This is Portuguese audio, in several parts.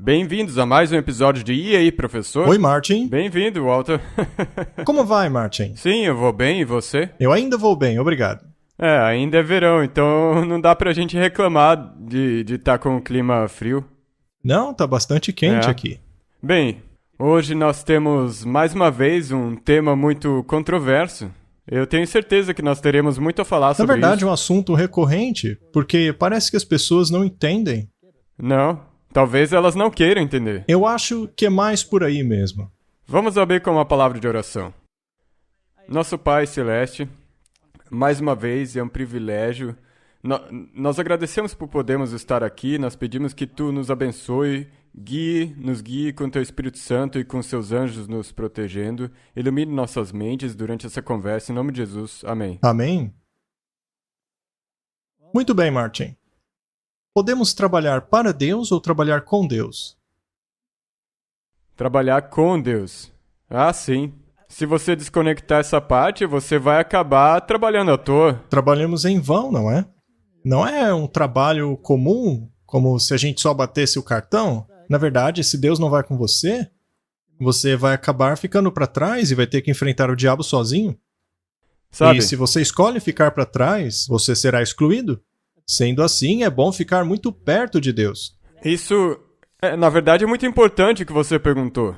Bem-vindos a mais um episódio de E aí, professor? Oi, Martin. Bem-vindo, Walter. Como vai, Martin? Sim, eu vou bem, e você? Eu ainda vou bem, obrigado. Ainda é verão, então não dá pra gente reclamar de estar com o clima frio. Não, tá bastante quente É. aqui. Bem, hoje nós temos mais uma vez um tema muito controverso. Eu tenho certeza que nós teremos muito a falar Na sobre verdade, é isso. um assunto recorrente, porque parece que as pessoas não entendem. Não, talvez elas não queiram entender. Eu acho que é mais por aí mesmo. Vamos abrir com uma palavra de oração. Nosso Pai Celeste, mais uma vez é um privilégio. Nós agradecemos por podermos estar aqui, nós pedimos que Tu nos abençoe, nos guie com Teu Espírito Santo e com Seus anjos nos protegendo. Ilumine nossas mentes durante essa conversa, em nome de Jesus. Amém. Amém? Muito bem, Martin. Podemos trabalhar para Deus ou trabalhar com Deus? Trabalhar com Deus. Ah, sim. Se você desconectar essa parte, você vai acabar trabalhando à toa. Trabalhamos em vão, não é? Não é um trabalho comum, como se a gente só batesse o cartão. Na verdade, se Deus não vai com você, você vai acabar ficando para trás e vai ter que enfrentar o diabo sozinho. Sabe? E se você escolhe ficar para trás, você será excluído. Sendo assim, é bom ficar muito perto de Deus. Isso, na verdade, é muito importante o que você perguntou.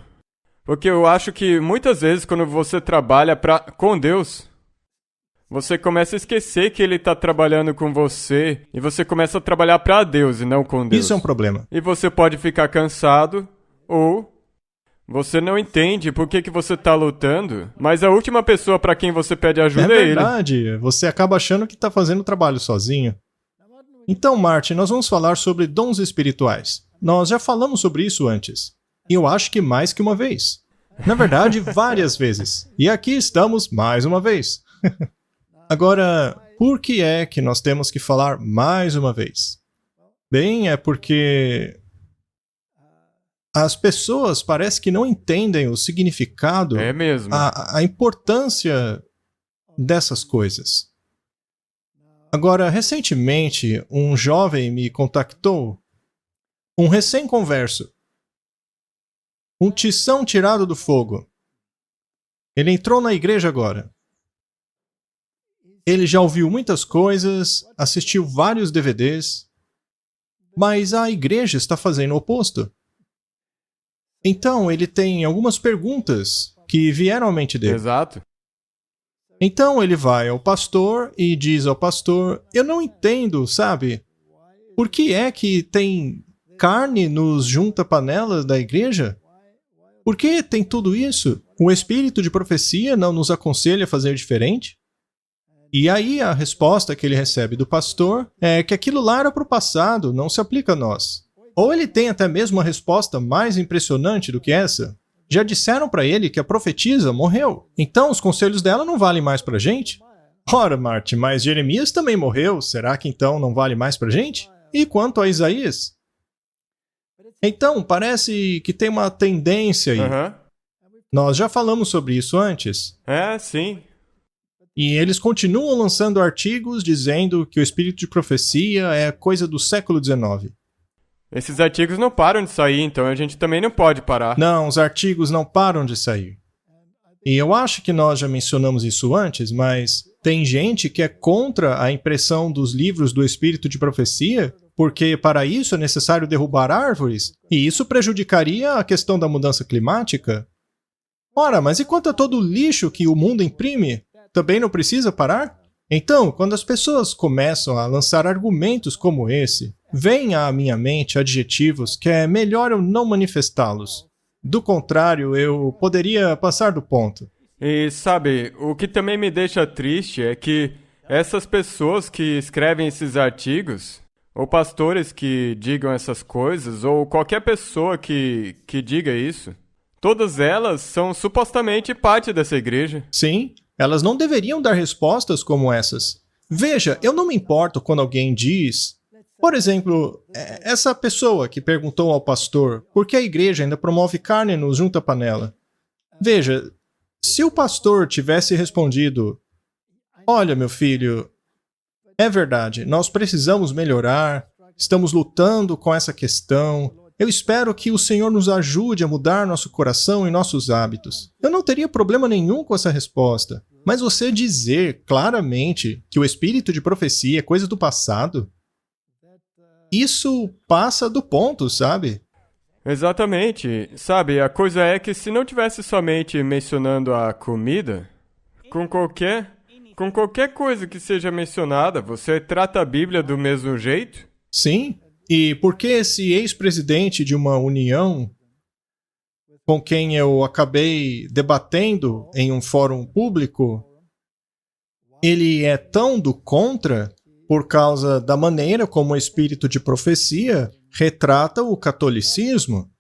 Porque eu acho que muitas vezes quando você trabalha com Deus, você começa a esquecer que Ele está trabalhando com você e você começa a trabalhar para Deus e não com Deus. Isso é um problema. E você pode ficar cansado ou você não entende por que você está lutando, mas a última pessoa para quem você pede ajuda é Ele. Verdade, você acaba achando que está fazendo o trabalho sozinho. Então, Martin, nós vamos falar sobre dons espirituais. Nós já falamos sobre isso antes. E eu acho que mais que uma vez. Na verdade, várias vezes. E aqui estamos mais uma vez. Agora, por que é que nós temos que falar mais uma vez? Bem, é porque as pessoas parece que não entendem o significado, É mesmo. a importância dessas coisas. Agora, recentemente, um jovem me contactou, um recém-converso, um tição tirado do fogo. Ele entrou na igreja agora. Ele já ouviu muitas coisas, assistiu vários DVDs, mas a igreja está fazendo o oposto. Então, ele tem algumas perguntas que vieram à mente dele. Exato. Então, ele vai ao pastor e diz ao pastor: eu não entendo, sabe? Por que é que tem carne nos junta-panelas da igreja? Por que tem tudo isso? O espírito de profecia não nos aconselha a fazer diferente? E aí a resposta que ele recebe do pastor é que aquilo lá era para o passado, não se aplica a nós. Ou ele tem até mesmo uma resposta mais impressionante do que essa. Já disseram para ele que a profetisa morreu. Então os conselhos dela não valem mais para a gente? Ora, Martin, mas Jeremias também morreu. Será que então não vale mais para a gente? E quanto a Isaías? Então, parece que tem uma tendência aí. Aham. Nós já falamos sobre isso antes. Sim. E eles continuam lançando artigos dizendo que o espírito de profecia é coisa do século XIX. Esses artigos não param de sair, então a gente também não pode parar. Não, os artigos não param de sair. E eu acho que nós já mencionamos isso antes, mas tem gente que é contra a impressão dos livros do espírito de profecia, porque para isso é necessário derrubar árvores, e isso prejudicaria a questão da mudança climática. Ora, mas e quanto a todo o lixo que o mundo imprime? Também não precisa parar? Então, quando as pessoas começam a lançar argumentos como esse, vêm à minha mente adjetivos que é melhor eu não manifestá-los. Do contrário, eu poderia passar do ponto. E sabe, o que também me deixa triste é que essas pessoas que escrevem esses artigos, ou pastores que digam essas coisas, ou qualquer pessoa que diga isso, todas elas são supostamente parte dessa igreja. Sim, elas não deveriam dar respostas como essas. Veja, eu não me importo quando alguém diz... Por exemplo, essa pessoa que perguntou ao pastor por que a igreja ainda promove carne no junta-panela. Veja, se o pastor tivesse respondido: olha, meu filho, é verdade, nós precisamos melhorar, estamos lutando com essa questão, Eu espero que o Senhor nos ajude a mudar nosso coração e nossos hábitos. Eu não teria problema nenhum com essa resposta. Mas você dizer claramente que o espírito de profecia é coisa do passado, isso passa do ponto, sabe? Exatamente. Sabe, a coisa é que se não tivesse somente mencionando a comida, com qualquer coisa que seja mencionada, você trata a Bíblia do mesmo jeito? Sim. E por que esse ex-presidente de uma união com quem eu acabei debatendo em um fórum público, ele é tão do contra por causa da maneira como o espírito de profecia retrata o catolicismo?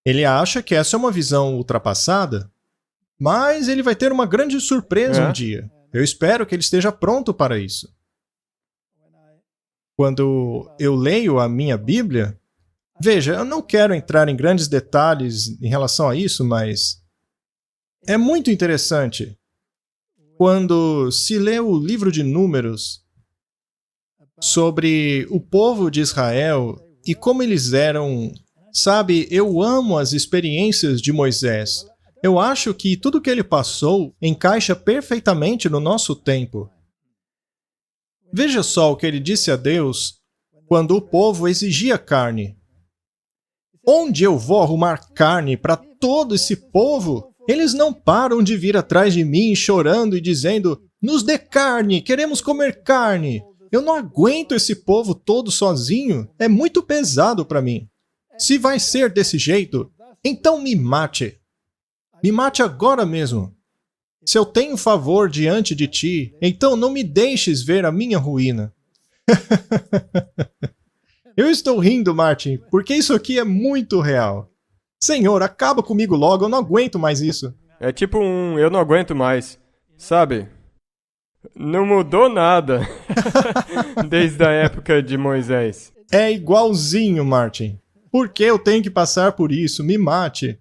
Ele acha que essa é uma visão ultrapassada, mas ele vai ter uma grande surpresa um dia. Eu espero que ele esteja pronto para isso. Quando eu leio a minha Bíblia, veja, eu não quero entrar em grandes detalhes em relação a isso, mas é muito interessante. Quando se lê o livro de Números sobre o povo de Israel e como eles eram, sabe, eu amo as experiências de Moisés. Eu acho que tudo que ele passou encaixa perfeitamente no nosso tempo. Veja só o que ele disse a Deus quando o povo exigia carne. Onde eu vou arrumar carne para todo esse povo? Eles não param de vir atrás de mim chorando e dizendo: nos dê carne, queremos comer carne. Eu não aguento esse povo todo sozinho, é muito pesado para mim. Se vai ser desse jeito, então me mate. Me mate agora mesmo. Se eu tenho favor diante de ti, então não me deixes ver a minha ruína. Eu estou rindo, Martin, porque isso aqui é muito real. Senhor, acaba comigo logo, eu não aguento mais isso. É tipo eu não aguento mais, sabe? Não mudou nada desde a época de Moisés. É igualzinho, Martin. Por que eu tenho que passar por isso? Me mate.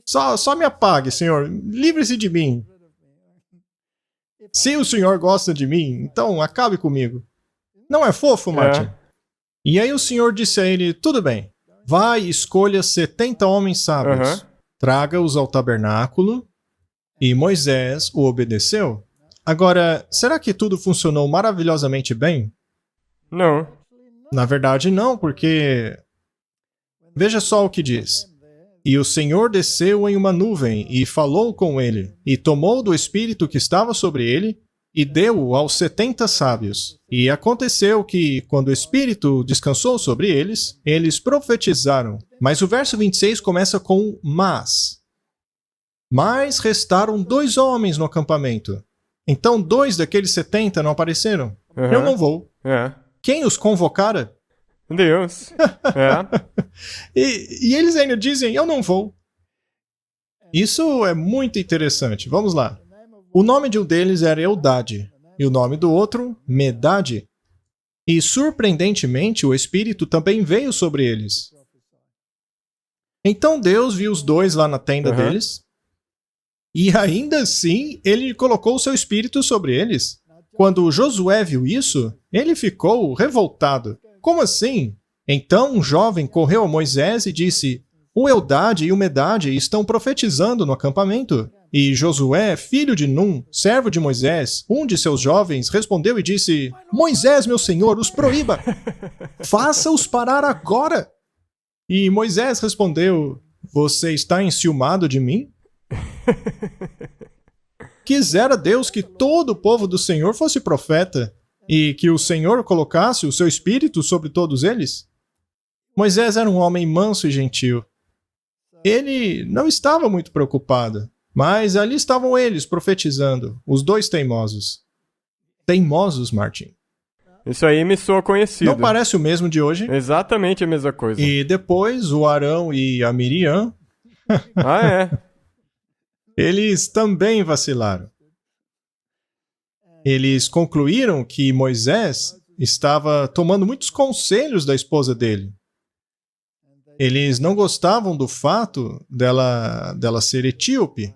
Só me apague, Senhor. Livre-se de mim. Se o Senhor gosta de mim, então acabe comigo. Não é fofo, Martin? E aí o Senhor disse a ele: tudo bem, vai e escolha 70 homens sábios. Traga-os ao tabernáculo. E Moisés o obedeceu. Agora, será que tudo funcionou maravilhosamente bem? Não. Na verdade, não, porque... Veja só o que diz. E o Senhor desceu em uma nuvem e falou com ele, e tomou do espírito que estava sobre ele, e deu-o aos 70 sábios. E aconteceu que, quando o espírito descansou sobre eles, eles profetizaram. Mas o verso 26 começa com mas. Mas restaram 2 homens no acampamento. Então 2 daqueles 70 não apareceram. Eu não vou. Quem os convocara? Deus. E eles ainda dizem: eu não vou. Isso é muito interessante. Vamos lá. O nome de um deles era Eldade, e o nome do outro, Medade. E, surpreendentemente, o Espírito também veio sobre eles. Então Deus viu os 2 lá na tenda deles, e ainda assim, ele colocou o seu Espírito sobre eles. Quando Josué viu isso, ele ficou revoltado. Como assim? Então um jovem correu a Moisés e disse: o Eldade e o Medade estão profetizando no acampamento. E Josué, filho de Num, servo de Moisés, um de seus jovens, respondeu e disse: Moisés, meu senhor, os proíba! Faça-os parar agora! E Moisés respondeu: você está enciumado de mim? Quisera Deus que todo o povo do Senhor fosse profeta, e que o Senhor colocasse o seu espírito sobre todos eles? Moisés era um homem manso e gentil. Ele não estava muito preocupado, mas ali estavam eles profetizando, os 2 teimosos. Teimosos, Martin. Isso aí me soa conhecido. Não parece o mesmo de hoje? Exatamente a mesma coisa. E depois o Arão e a Miriam... Eles também vacilaram. Eles concluíram que Moisés estava tomando muitos conselhos da esposa dele. Eles não gostavam do fato dela ser etíope.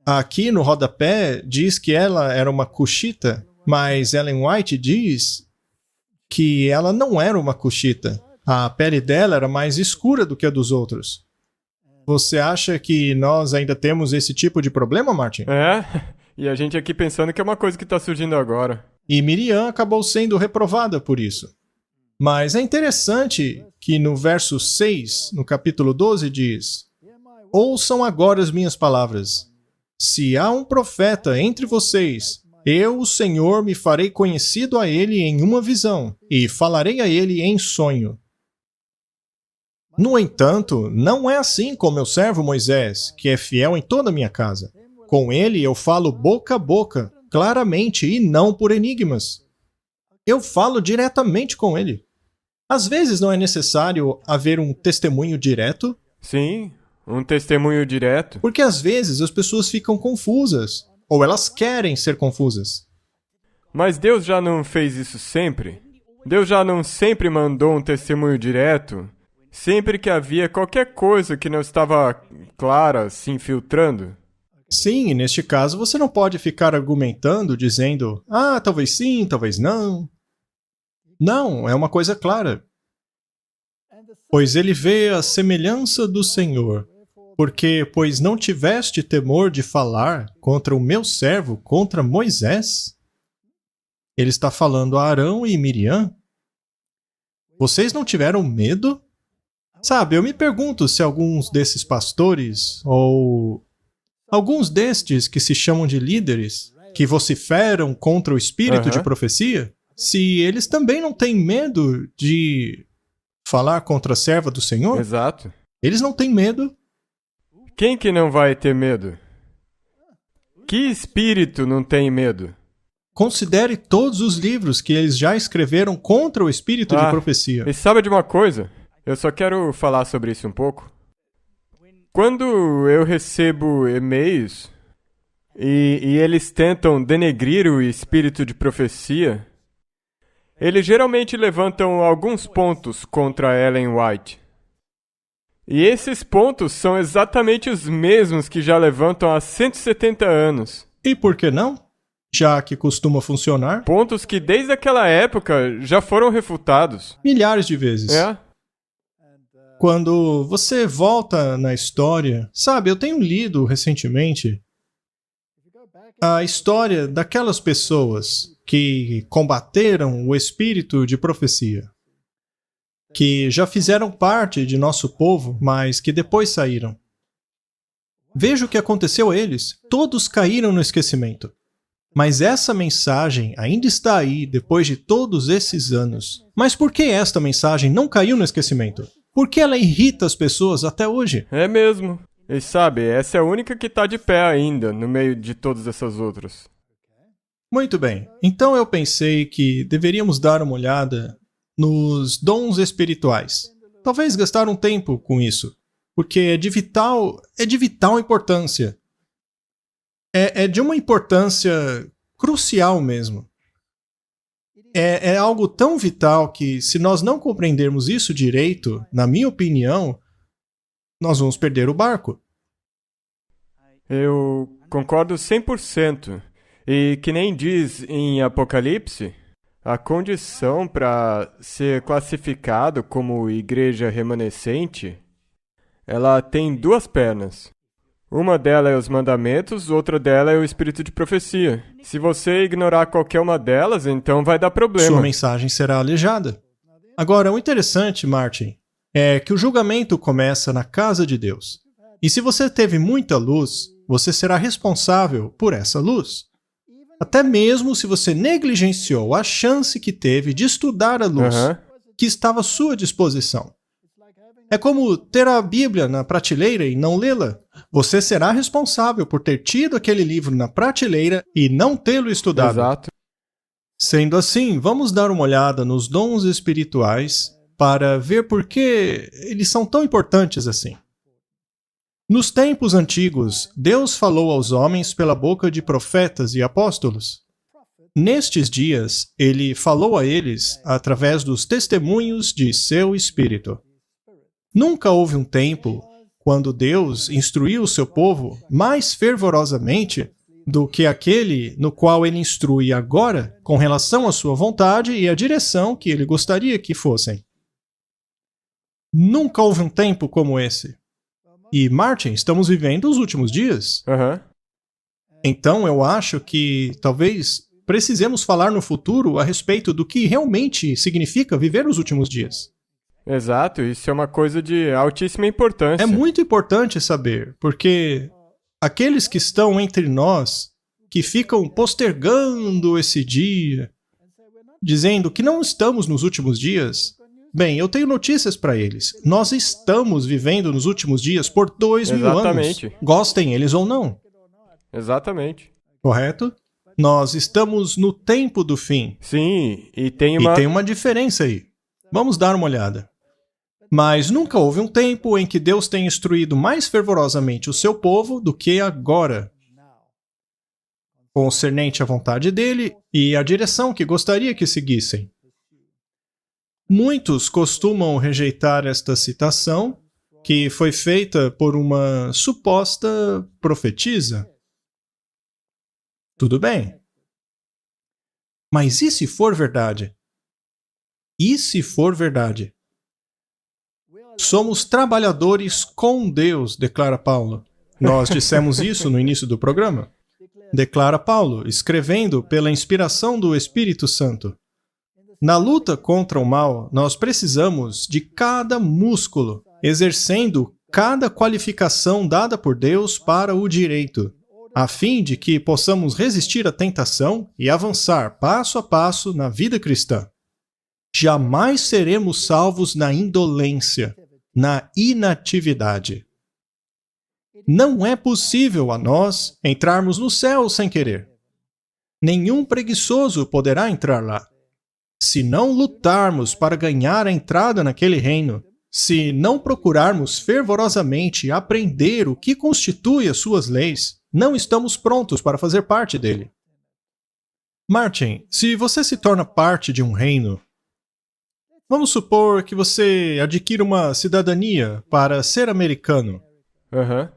Aqui no rodapé diz que ela era uma cuxita, mas Ellen White diz que ela não era uma cuxita. A pele dela era mais escura do que a dos outros. Você acha que nós ainda temos esse tipo de problema, Martin? E a gente aqui pensando que é uma coisa que está surgindo agora. E Miriam acabou sendo reprovada por isso. Mas é interessante que no verso 6, no capítulo 12, diz: ouçam agora as minhas palavras. Se há um profeta entre vocês, eu, o Senhor, me farei conhecido a ele em uma visão, e falarei a ele em sonho. No entanto, não é assim com meu servo Moisés, que é fiel em toda a minha casa. Com ele eu falo boca a boca, claramente e não por enigmas. Eu falo diretamente com ele. Às vezes não é necessário haver um testemunho direto. Sim, um testemunho direto. Porque às vezes as pessoas ficam confusas, ou elas querem ser confusas. Mas Deus já não fez isso sempre? Deus já não sempre mandou um testemunho direto? Sempre que havia qualquer coisa que não estava clara, se infiltrando? Sim, e neste caso você não pode ficar argumentando, dizendo, talvez sim, talvez não. Não, é uma coisa clara. Pois ele vê a semelhança do Senhor, pois não tiveste temor de falar contra o meu servo, contra Moisés? Ele está falando a Arão e Miriam. Vocês não tiveram medo? Sabe, eu me pergunto se alguns desses pastores, ou alguns destes que se chamam de líderes, que vociferam contra o espírito de profecia, se eles também não têm medo de falar contra a serva do Senhor? Exato. Eles não têm medo. Quem que não vai ter medo? Que espírito não tem medo? Considere todos os livros que eles já escreveram contra o espírito de profecia. E sabe de uma coisa? Eu só quero falar sobre isso um pouco. Quando eu recebo e-mails e eles tentam denegrir o espírito de profecia, eles geralmente levantam alguns pontos contra Ellen White. E esses pontos são exatamente os mesmos que já levantam há 170 anos. E por que não? Já que costuma funcionar. Pontos que desde aquela época já foram refutados. Milhares de vezes. Quando você volta na história, sabe, eu tenho lido recentemente a história daquelas pessoas que combateram o espírito de profecia, que já fizeram parte de nosso povo, mas que depois saíram. Veja o que aconteceu a eles. Todos caíram no esquecimento. Mas essa mensagem ainda está aí depois de todos esses anos. Mas por que esta mensagem não caiu no esquecimento? Por que ela irrita as pessoas até hoje? É mesmo. E sabe, essa é a única que está de pé ainda, no meio de todas essas outras. Muito bem. Então eu pensei que deveríamos dar uma olhada nos dons espirituais. Talvez gastar um tempo com isso, porque é de vital importância. É de uma importância crucial mesmo. É algo tão vital que, se nós não compreendermos isso direito, na minha opinião, nós vamos perder o barco. Eu concordo 100%. E que nem diz em Apocalipse, a condição para ser classificado como igreja remanescente, ela tem duas pernas. Uma delas é os mandamentos, outra delas é o espírito de profecia. Se você ignorar qualquer uma delas, então vai dar problema. Sua mensagem será aleijada. Agora, o interessante, Martin, é que o julgamento começa na casa de Deus. E se você teve muita luz, você será responsável por essa luz. Até mesmo se você negligenciou a chance que teve de estudar a luz que estava à sua disposição. É como ter a Bíblia na prateleira e não lê-la. Você será responsável por ter tido aquele livro na prateleira e não tê-lo estudado. Exato. Sendo assim, vamos dar uma olhada nos dons espirituais para ver por que eles são tão importantes assim. Nos tempos antigos, Deus falou aos homens pela boca de profetas e apóstolos. Nestes dias, Ele falou a eles através dos testemunhos de seu Espírito. Nunca houve um tempo quando Deus instruiu o seu povo mais fervorosamente do que aquele no qual Ele instrui agora com relação à sua vontade e à direção que Ele gostaria que fossem. Nunca houve um tempo como esse. E, Martin, estamos vivendo os últimos dias. Aham. Então, eu acho que talvez precisemos falar no futuro a respeito do que realmente significa viver os últimos dias. Exato, isso é uma coisa de altíssima importância. É muito importante saber, porque aqueles que estão entre nós, que ficam postergando esse dia, dizendo que não estamos nos últimos dias, bem, eu tenho notícias para eles. Nós estamos vivendo nos últimos dias por 2000 anos. Exatamente. Gostem eles ou não. Exatamente. Correto? Nós estamos no tempo do fim. Sim, e tem E tem uma diferença aí. Vamos dar uma olhada. Mas nunca houve um tempo em que Deus tenha instruído mais fervorosamente o seu povo do que agora, concernente à vontade dele e à direção que gostaria que seguissem. Muitos costumam rejeitar esta citação, que foi feita por uma suposta profetisa. Tudo bem. Mas e se for verdade? E se for verdade? Somos trabalhadores com Deus, declara Paulo. Nós dissemos isso no início do programa. Declara Paulo, escrevendo pela inspiração do Espírito Santo. Na luta contra o mal, nós precisamos de cada músculo, exercendo cada qualificação dada por Deus para o direito, a fim de que possamos resistir à tentação e avançar passo a passo na vida cristã. Jamais seremos salvos na indolência, na inatividade. Não é possível a nós entrarmos no céu sem querer. Nenhum preguiçoso poderá entrar lá. Se não lutarmos para ganhar a entrada naquele reino, se não procurarmos fervorosamente aprender o que constitui as suas leis, não estamos prontos para fazer parte dele. Martin, se você se torna parte de um reino, vamos supor que você adquira uma cidadania para ser americano. Aham.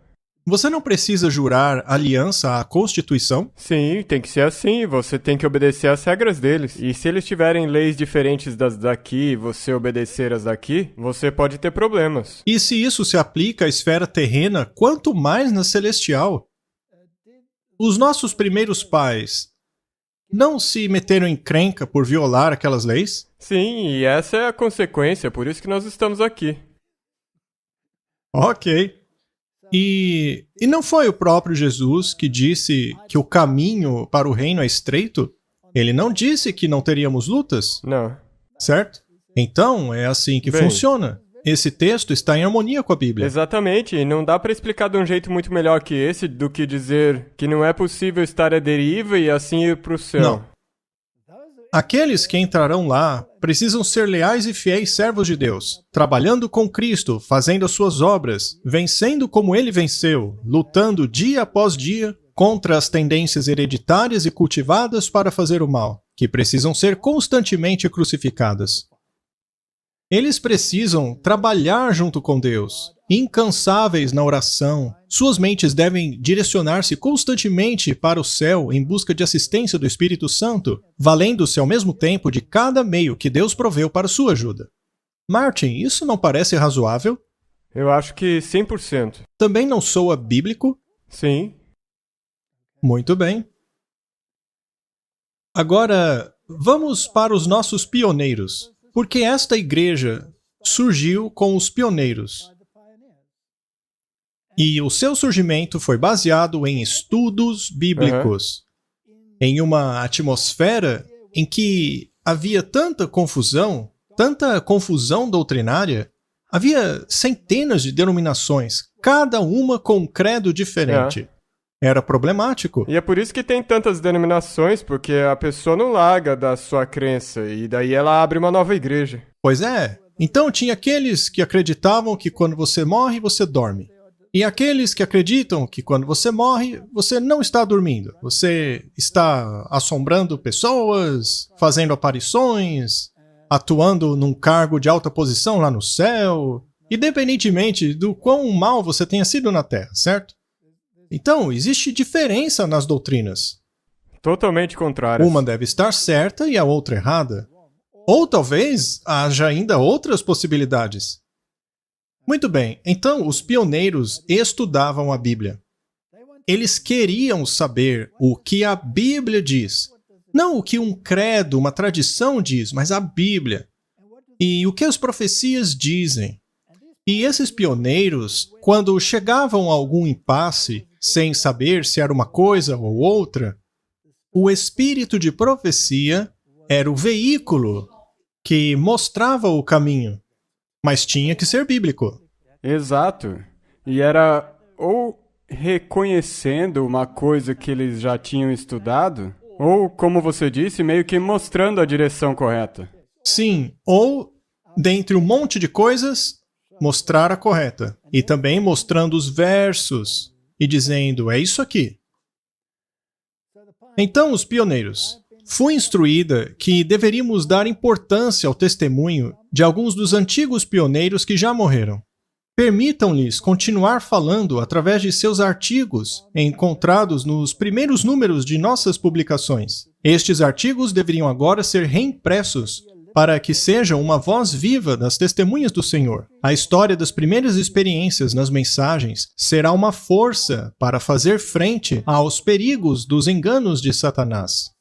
Você não precisa jurar aliança à Constituição? Sim, tem que ser assim, você tem que obedecer às regras deles. E se eles tiverem leis diferentes das daqui e você obedecer as daqui, você pode ter problemas. E se isso se aplica à esfera terrena, quanto mais na celestial? Os nossos primeiros pais não se meteram em encrenca por violar aquelas leis? Sim, e essa é a consequência, por isso que nós estamos aqui. Ok. E não foi o próprio Jesus que disse que o caminho para o reino é estreito? Ele não disse que não teríamos lutas, Não. certo? Então, é assim que Bem, funciona. Esse texto está em harmonia com a Bíblia. Exatamente, e não dá pra explicar de um jeito muito melhor que esse do que dizer que não é possível estar à deriva e assim ir pro céu. Não. Aqueles que entrarão lá precisam ser leais e fiéis servos de Deus, trabalhando com Cristo, fazendo as suas obras, vencendo como ele venceu, lutando dia após dia contra as tendências hereditárias e cultivadas para fazer o mal, que precisam ser constantemente crucificadas. Eles precisam trabalhar junto com Deus, incansáveis na oração. Suas mentes devem direcionar-se constantemente para o céu em busca de assistência do Espírito Santo, valendo-se ao mesmo tempo de cada meio que Deus proveu para sua ajuda. Martin, isso não parece razoável? Eu acho que 100%. Também não soa bíblico? Sim. Muito bem. Agora, vamos para os nossos pioneiros. Porque esta igreja surgiu com os pioneiros. E o seu surgimento foi baseado em estudos bíblicos. Em uma atmosfera em que havia tanta confusão doutrinária, havia centenas de denominações, cada uma com um credo diferente. Era problemático. E é por isso que tem tantas denominações, porque a pessoa não larga da sua crença, e daí ela abre uma nova igreja. Pois é. Então tinha aqueles que acreditavam que quando você morre, você dorme. E aqueles que acreditam que quando você morre, você não está dormindo. Você está assombrando pessoas, fazendo aparições, atuando num cargo de alta posição lá no céu, independentemente do quão mal você tenha sido na Terra, certo? Então, existe diferença nas doutrinas. Totalmente contrárias. Uma deve estar certa e a outra errada. Ou talvez haja ainda outras possibilidades. Muito bem, então os pioneiros estudavam a Bíblia. Eles queriam saber o que a Bíblia diz. Não o que um credo, uma tradição diz, mas a Bíblia. E o que as profecias dizem. E esses pioneiros, quando chegavam a algum impasse, sem saber se era uma coisa ou outra, o espírito de profecia era o veículo que mostrava o caminho, mas tinha que ser bíblico. Exato. E era ou reconhecendo uma coisa que eles já tinham estudado, ou, como você disse, meio que mostrando a direção correta. Sim, ou, dentre um monte de coisas, mostrar a correta. E também mostrando os versos e dizendo, é isso aqui. Então, os pioneiros. Fui instruída que deveríamos dar importância ao testemunho de alguns dos antigos pioneiros que já morreram. Permitam-lhes continuar falando através de seus artigos encontrados nos primeiros números de nossas publicações. Estes artigos deveriam agora ser reimpressos para que sejam uma voz viva das testemunhas do Senhor. A história das primeiras experiências nas mensagens será uma força para fazer frente aos perigos dos enganos de Satanás.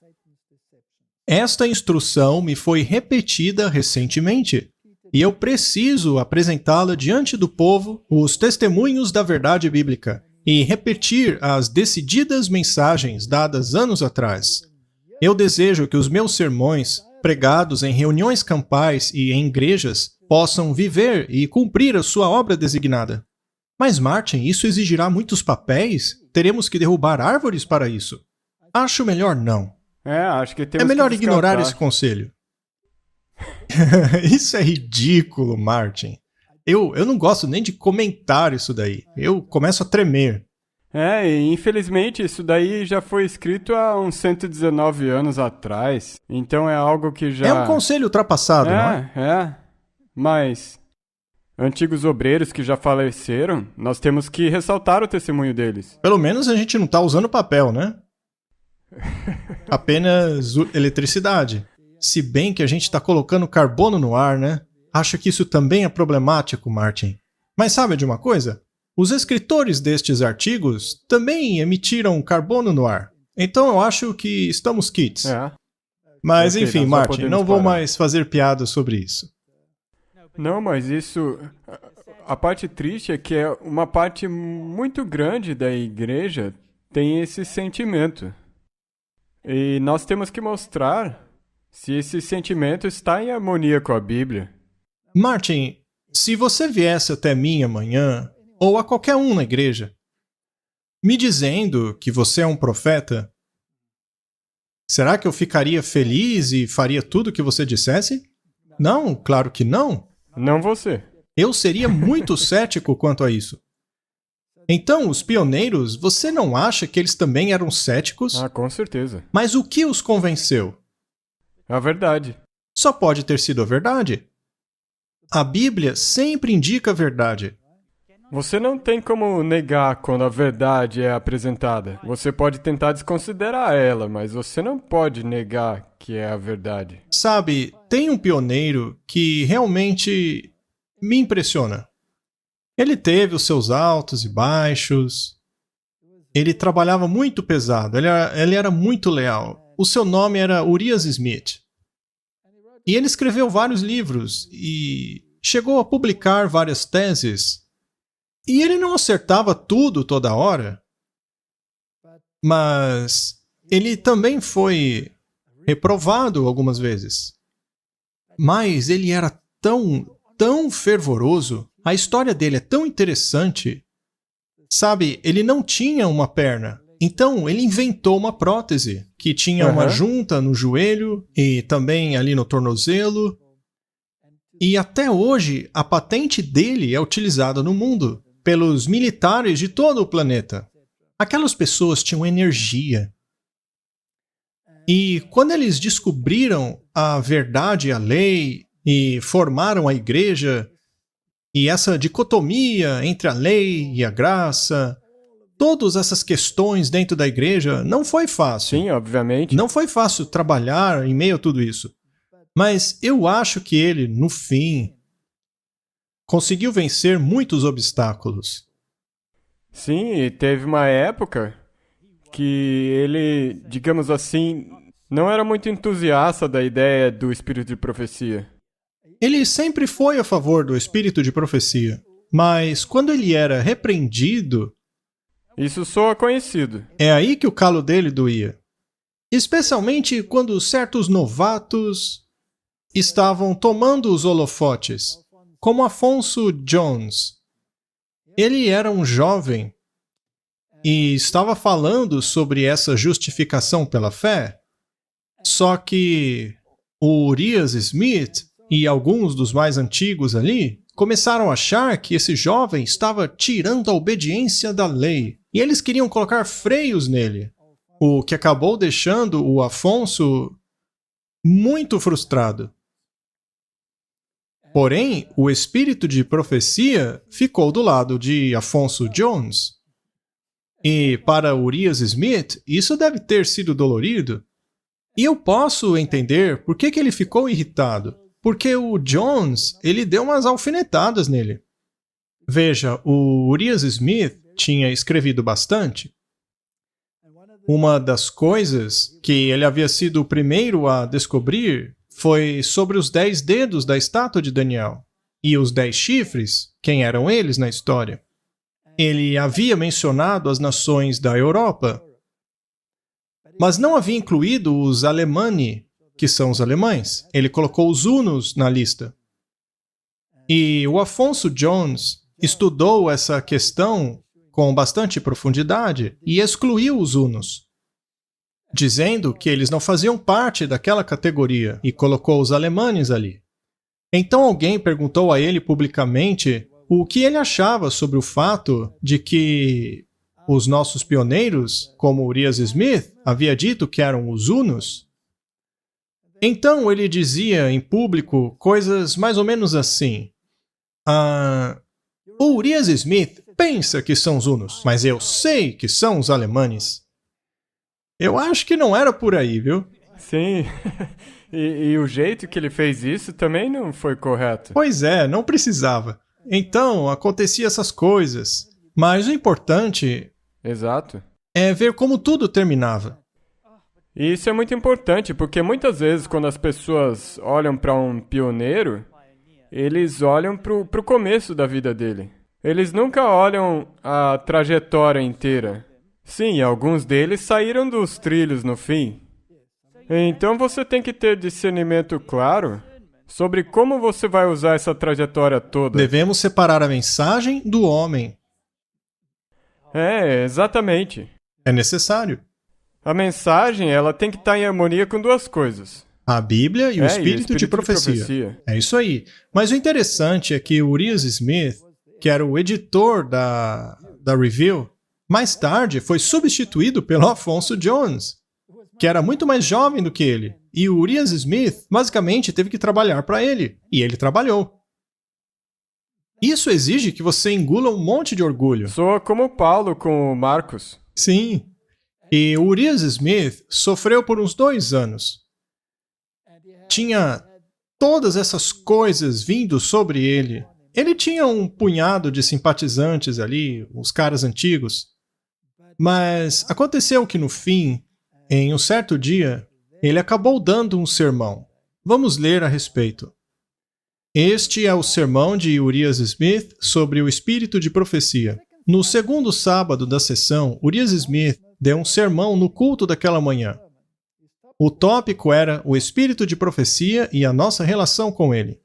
Esta instrução me foi repetida recentemente, e eu preciso apresentá-la diante do povo, os testemunhos da verdade bíblica, e repetir as decididas mensagens dadas anos atrás. Eu desejo que os meus sermões, pregados em reuniões campais e em igrejas, possam viver e cumprir a sua obra designada. Mas, Martin, isso exigirá muitos papéis? Teremos que derrubar árvores para isso? Acho melhor não. Acho que temos É melhor que ignorar descartar. esse conselho. Isso é ridículo, Martin. Eu não gosto nem de comentar isso daí. Eu começo a tremer. E infelizmente isso daí já foi escrito há uns 119 anos atrás. Então é algo que já... É um conselho ultrapassado, não é? Mas antigos obreiros que já faleceram, nós temos que ressaltar o testemunho deles. Pelo menos a gente não tá usando papel, né? Apenas eletricidade. Se bem que a gente está colocando carbono no ar, né? Acho que isso também é problemático, Martin. Mas sabe de uma coisa? Os escritores destes artigos também emitiram carbono no ar. Então eu acho que estamos quites. Mas Ok, enfim, nós só Martin, podemos não vou parar. mais fazer piadas sobre isso. Não, mas isso... A parte triste é que é uma parte muito grande da igreja tem esse sentimento. E nós temos que mostrar se esse sentimento está em harmonia com a Bíblia. Martin, se você viesse até mim amanhã, ou a qualquer um na igreja, me dizendo que você é um profeta, será que eu ficaria feliz e faria tudo o que você dissesse? Não, claro que não. Não você. Eu seria muito cético quanto a isso. Então, os pioneiros, você não acha que eles também eram céticos? Com certeza. Mas o que os convenceu? É a verdade. Só pode ter sido a verdade. A Bíblia sempre indica a verdade. Você não tem como negar quando a verdade é apresentada. Você pode tentar desconsiderar ela, mas você não pode negar que é a verdade. Sabe, tem um pioneiro que realmente me impressiona. Ele teve os seus altos e baixos. Ele trabalhava muito pesado. Ele era muito leal. O seu nome era Urias Smith. E ele escreveu vários livros e chegou a publicar várias teses. E ele não acertava tudo toda hora. Mas ele também foi reprovado algumas vezes. Mas ele era tão fervoroso. A história dele é tão interessante. Sabe, ele não tinha uma perna. Então, ele inventou uma prótese que tinha uma junta no joelho e também ali no tornozelo. E até hoje, a patente dele é utilizada no mundo pelos militares de todo o planeta. Aquelas pessoas tinham energia. E quando eles descobriram a verdade e a lei e formaram a igreja, e essa dicotomia entre a lei e a graça, todas essas questões dentro da igreja, não foi fácil. Sim, obviamente. Não foi fácil trabalhar em meio a tudo isso. Mas eu acho que ele, no fim, conseguiu vencer muitos obstáculos. Sim, e teve uma época que ele, digamos assim, não era muito entusiasta da ideia do espírito de profecia. Ele sempre foi a favor do espírito de profecia, mas quando ele era repreendido, Isso soa conhecido. é aí que o calo dele doía. Especialmente quando certos novatos estavam tomando os holofotes, como Afonso Jones. Ele era um jovem e estava falando sobre essa justificação pela fé, só que o Urias Smith e alguns dos mais antigos ali começaram a achar que esse jovem estava tirando a obediência da lei e eles queriam colocar freios nele, o que acabou deixando o Afonso muito frustrado. Porém, o espírito de profecia ficou do lado de Afonso Jones. E para Urias Smith, isso deve ter sido dolorido. E eu posso entender por que ele ficou irritado. Porque o Jones, ele deu umas alfinetadas nele. Veja, o Urias Smith tinha escrevido bastante. Uma das coisas que ele havia sido o primeiro a descobrir foi sobre os 10 dedos da estátua de Daniel. E os 10 chifres, quem eram eles na história? Ele havia mencionado as nações da Europa, mas não havia incluído os Alemanni, que são os alemães. Ele colocou os hunos na lista. E o Afonso Jones estudou essa questão com bastante profundidade e excluiu os hunos, dizendo que eles não faziam parte daquela categoria e colocou os alemanes ali. Então alguém perguntou a ele publicamente o que ele achava sobre o fato de que os nossos pioneiros, como Urias Smith, havia dito que eram os hunos. Então ele dizia em público coisas mais ou menos assim. O Urias Smith pensa que são os hunos, mas eu sei que são os alemanes. Eu acho que não era por aí, viu? Sim, e o jeito que ele fez isso também não foi correto. Pois é, não precisava. Então, acontecia essas coisas. Mas o importante Exato. é ver como tudo terminava. E isso é muito importante, porque muitas vezes quando as pessoas olham para um pioneiro, eles olham para o começo da vida dele. Eles nunca olham a trajetória inteira. Sim, alguns deles saíram dos trilhos no fim. Então você tem que ter discernimento claro sobre como você vai usar essa trajetória toda. Devemos separar a mensagem do homem. É, exatamente. É necessário. A mensagem, ela tem que estar em harmonia com duas coisas. A Bíblia e o espírito de profecia. É isso aí. Mas o interessante é que o Urias Smith, que era o editor da Review, mais tarde foi substituído pelo Afonso Jones, que era muito mais jovem do que ele. E o Urias Smith, basicamente, teve que trabalhar para ele. E ele trabalhou. Isso exige que você engula um monte de orgulho. Soa como Paulo com o Marcos. Sim. E o Urias Smith sofreu por uns 2 anos. Tinha todas essas coisas vindo sobre ele. Ele tinha um punhado de simpatizantes ali, os caras antigos. Mas aconteceu que no fim, em um certo dia, ele acabou dando um sermão. Vamos ler a respeito. Este é o sermão de Urias Smith sobre o espírito de profecia. No segundo sábado da sessão, Urias Smith deu um sermão no culto daquela manhã. O tópico era o espírito de profecia e a nossa relação com ele.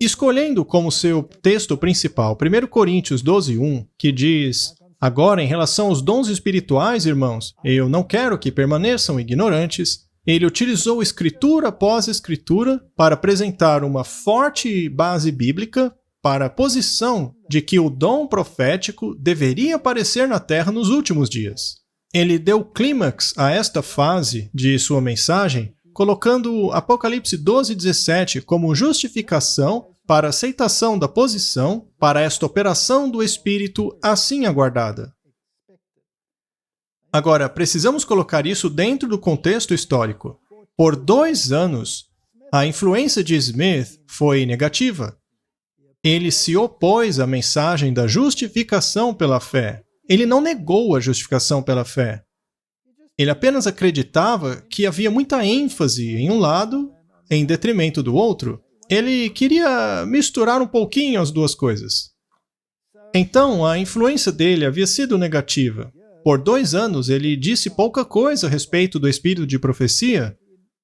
Escolhendo como seu texto principal 1 Coríntios 12:1, que diz: agora, em relação aos dons espirituais, irmãos, eu não quero que permaneçam ignorantes. Ele utilizou escritura após escritura para apresentar uma forte base bíblica para a posição de que o dom profético deveria aparecer na Terra nos últimos dias. Ele deu clímax a esta fase de sua mensagem, colocando Apocalipse 12:17 como justificação para a aceitação da posição para esta operação do Espírito assim aguardada. Agora, precisamos colocar isso dentro do contexto histórico. Por 2 anos, a influência de Smith foi negativa. Ele se opôs à mensagem da justificação pela fé. Ele não negou a justificação pela fé. Ele apenas acreditava que havia muita ênfase em um lado em detrimento do outro. Ele queria misturar um pouquinho as duas coisas. Então, a influência dele havia sido negativa. Por 2 anos, ele disse pouca coisa a respeito do espírito de profecia,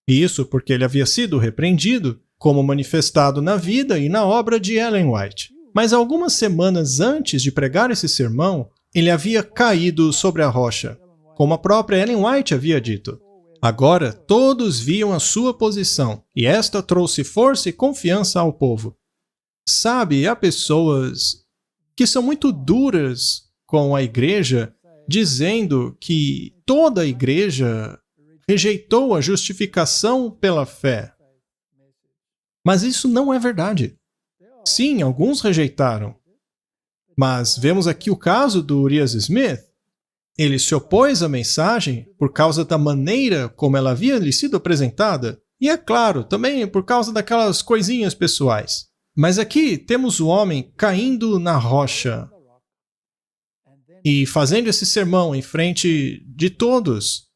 e isso porque ele havia sido repreendido, como manifestado na vida e na obra de Ellen White. Mas algumas semanas antes de pregar esse sermão, ele havia caído sobre a rocha, como a própria Ellen White havia dito. Agora, todos viam a sua posição, e esta trouxe força e confiança ao povo. Sabe, há pessoas que são muito duras com a igreja, dizendo que toda a igreja rejeitou a justificação pela fé. Mas isso não é verdade. Sim, alguns rejeitaram. Mas vemos aqui o caso do Urias Smith. Ele se opôs à mensagem por causa da maneira como ela havia lhe sido apresentada. E é claro, também por causa daquelas coisinhas pessoais. Mas aqui temos o homem caindo na rocha e fazendo esse sermão em frente de todos.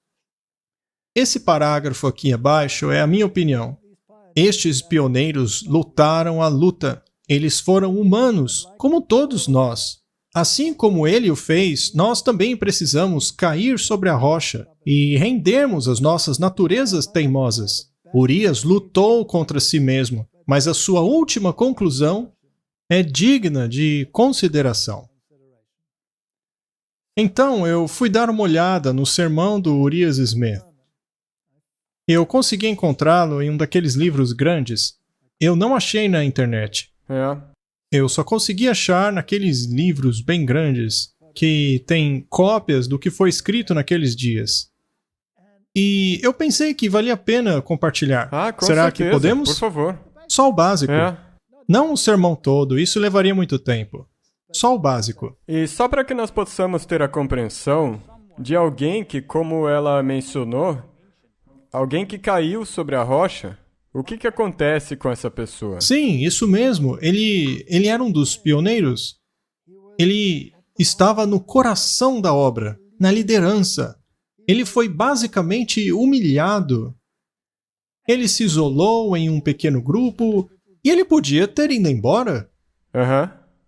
Esse parágrafo aqui abaixo é a minha opinião. Estes pioneiros lutaram a luta. Eles foram humanos, como todos nós. Assim como ele o fez, nós também precisamos cair sobre a rocha e rendermos as nossas naturezas teimosas. Urias lutou contra si mesmo, mas a sua última conclusão é digna de consideração. Então, eu fui dar uma olhada no sermão do Urias Smith. Eu consegui encontrá-lo em um daqueles livros grandes. Eu não achei na internet. Eu só consegui achar naqueles livros bem grandes, que têm cópias do que foi escrito naqueles dias. E eu pensei que valia a pena compartilhar. Com Será certeza, que podemos? por favor. Só o básico. Não o sermão todo, isso levaria muito tempo. Só o básico. E só para que nós possamos ter a compreensão de alguém que, como ela mencionou, alguém que caiu sobre a rocha, o que acontece com essa pessoa? Sim, isso mesmo. Ele era um dos pioneiros. Ele estava no coração da obra, na liderança. Ele foi basicamente humilhado. Ele se isolou em um pequeno grupo e ele podia ter ido embora.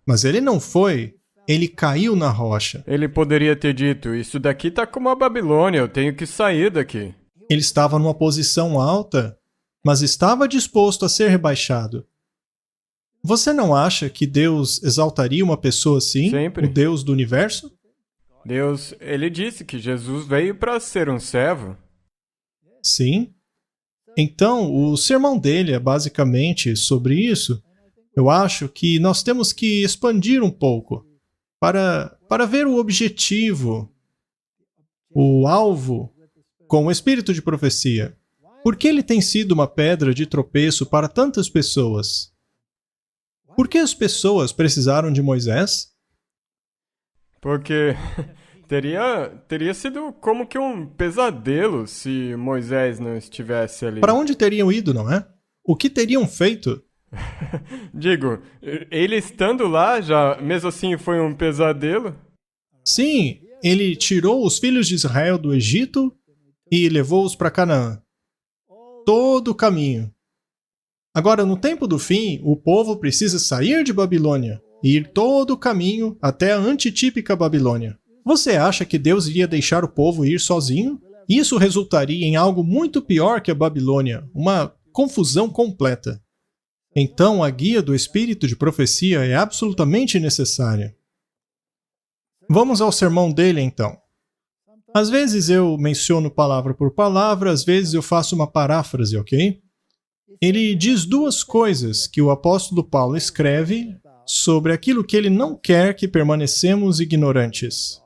Mas ele não foi. Ele caiu na rocha. Ele poderia ter dito, isso daqui tá como a Babilônia, eu tenho que sair daqui. Ele estava numa posição alta, mas estava disposto a ser rebaixado. Você não acha que Deus exaltaria uma pessoa assim? Sempre. O Deus do universo? Deus, ele disse que Jesus veio para ser um servo. Sim. Então, o sermão dele é basicamente sobre isso. Eu acho que nós temos que expandir um pouco para ver o objetivo, o alvo, com o espírito de profecia. Por que ele tem sido uma pedra de tropeço para tantas pessoas? Por que as pessoas precisaram de Moisés? Porque teria sido como que um pesadelo se Moisés não estivesse ali. Para onde teriam ido, não é? O que teriam feito? Digo, ele estando lá, já mesmo assim foi um pesadelo? Sim, ele tirou os filhos de Israel do Egito e levou-os para Canaã. Todo o caminho. Agora, no tempo do fim, o povo precisa sair de Babilônia e ir todo o caminho até a antitípica Babilônia. Você acha que Deus iria deixar o povo ir sozinho? Isso resultaria em algo muito pior que a Babilônia, uma confusão completa. Então, a guia do espírito de profecia é absolutamente necessária. Vamos ao sermão dele, então. Às vezes eu menciono palavra por palavra, às vezes eu faço uma paráfrase, ok? Ele diz 2 coisas que o apóstolo Paulo escreve sobre aquilo que ele não quer que permanecemos ignorantes.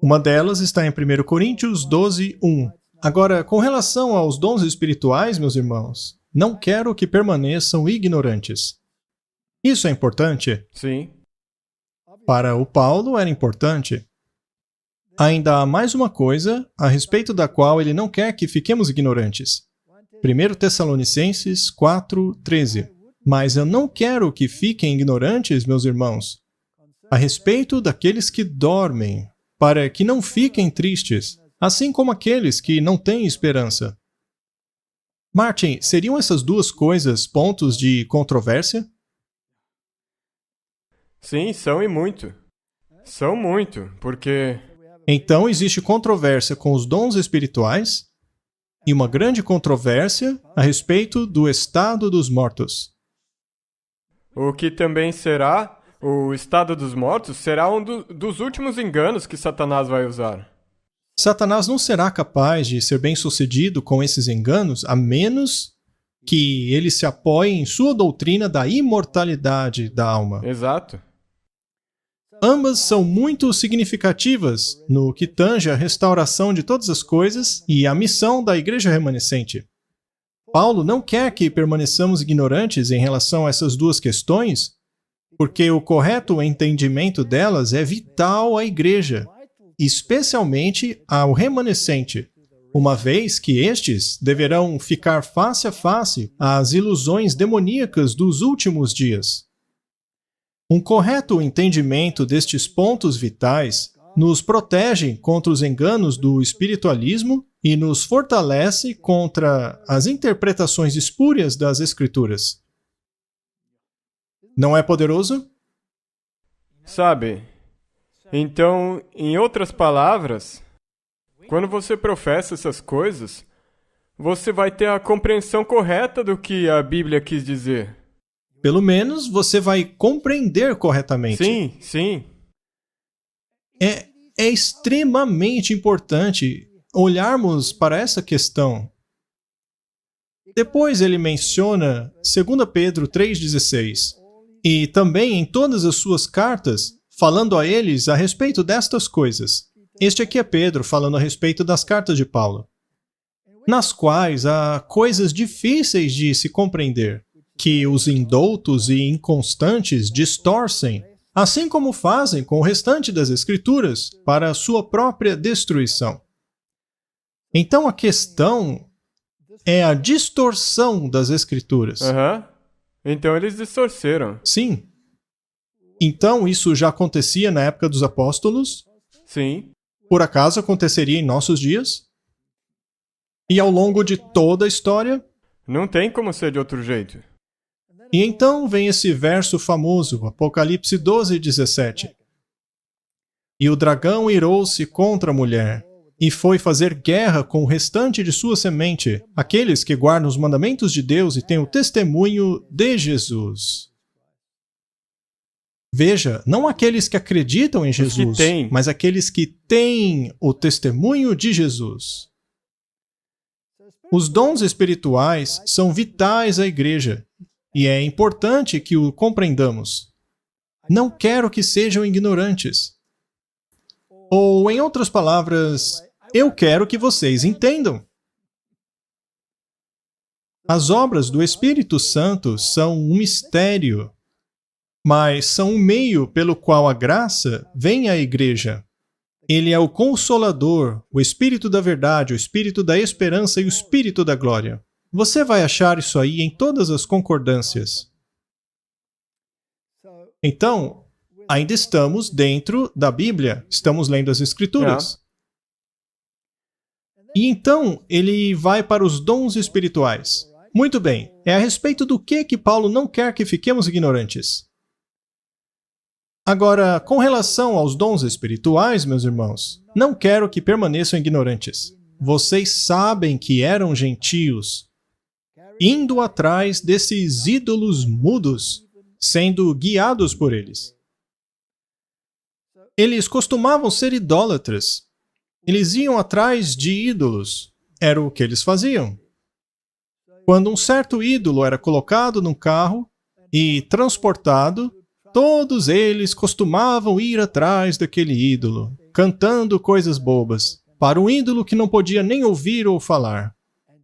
Uma delas está em 1 Coríntios 12, 1. Agora, com relação aos dons espirituais, meus irmãos, não quero que permaneçam ignorantes. Isso é importante? Sim. Para o Paulo era importante. Ainda há mais uma coisa a respeito da qual ele não quer que fiquemos ignorantes. 1 Tessalonicenses 4, 13. Mas eu não quero que fiquem ignorantes, meus irmãos, a respeito daqueles que dormem, para que não fiquem tristes, assim como aqueles que não têm esperança. Martin, seriam essas duas coisas pontos de controvérsia? Sim, são e muito. São muito, porque... Então existe controvérsia com os dons espirituais e uma grande controvérsia a respeito do estado dos mortos. O que também será, o estado dos mortos, será um dos últimos enganos que Satanás vai usar. Satanás não será capaz de ser bem-sucedido com esses enganos a menos que ele se apoie em sua doutrina da imortalidade da alma. Exato. Ambas são muito significativas no que tange a restauração de todas as coisas e a missão da igreja remanescente. Paulo não quer que permaneçamos ignorantes em relação a essas duas questões, porque o correto entendimento delas é vital à igreja, especialmente ao remanescente, uma vez que estes deverão ficar face a face às ilusões demoníacas dos últimos dias. Um correto entendimento destes pontos vitais nos protege contra os enganos do espiritualismo e nos fortalece contra as interpretações espúrias das Escrituras. Não é poderoso? Sabe, então, em outras palavras, quando você professa essas coisas, você vai ter a compreensão correta do que a Bíblia quis dizer. Pelo menos você vai compreender corretamente. Sim, sim. É extremamente importante olharmos para essa questão. Depois ele menciona 2 Pedro 3,16 e também em todas as suas cartas, falando a eles a respeito destas coisas. Este aqui é Pedro falando a respeito das cartas de Paulo, nas quais há coisas difíceis de se compreender, que os indoutos e inconstantes distorcem, assim como fazem com o restante das Escrituras, para a sua própria destruição. Então a questão é a distorção das Escrituras. Então eles distorceram. Sim. Então isso já acontecia na época dos apóstolos? Sim. Por acaso aconteceria em nossos dias? E ao longo de toda a história? Não tem como ser de outro jeito. E então vem esse verso famoso, Apocalipse 12:17. E o dragão irou-se contra a mulher, e foi fazer guerra com o restante de sua semente, aqueles que guardam os mandamentos de Deus e têm o testemunho de Jesus. Veja, não aqueles que acreditam em Jesus, mas aqueles que têm o testemunho de Jesus. Os dons espirituais são vitais à igreja, e é importante que o compreendamos. Não quero que sejam ignorantes. Ou, em outras palavras, eu quero que vocês entendam. As obras do Espírito Santo são um mistério, mas são um meio pelo qual a graça vem à igreja. Ele é o Consolador, o Espírito da verdade, o Espírito da esperança e o Espírito da glória. Você vai achar isso aí em todas as concordâncias. Então, ainda estamos dentro da Bíblia, estamos lendo as Escrituras. E então, ele vai para os dons espirituais. Muito bem, é a respeito do que Paulo não quer que fiquemos ignorantes. Agora, com relação aos dons espirituais, meus irmãos, não quero que permaneçam ignorantes. Vocês sabem que eram gentios, indo atrás desses ídolos mudos, sendo guiados por eles. Eles costumavam ser idólatras. Eles iam atrás de ídolos. Era o que eles faziam. Quando um certo ídolo era colocado num carro e transportado, todos eles costumavam ir atrás daquele ídolo, cantando coisas bobas, para um ídolo que não podia nem ouvir ou falar.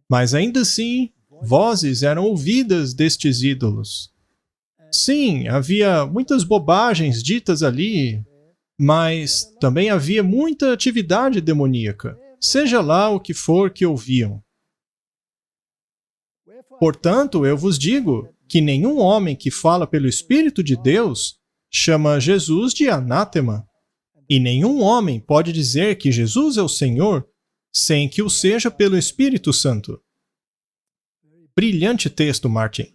Mas ainda assim, vozes eram ouvidas destes ídolos. Sim, havia muitas bobagens ditas ali, mas também havia muita atividade demoníaca, seja lá o que for que ouviam. Portanto, eu vos digo, que nenhum homem que fala pelo Espírito de Deus chama Jesus de anátema. E nenhum homem pode dizer que Jesus é o Senhor sem que o seja pelo Espírito Santo. Brilhante texto, Martin.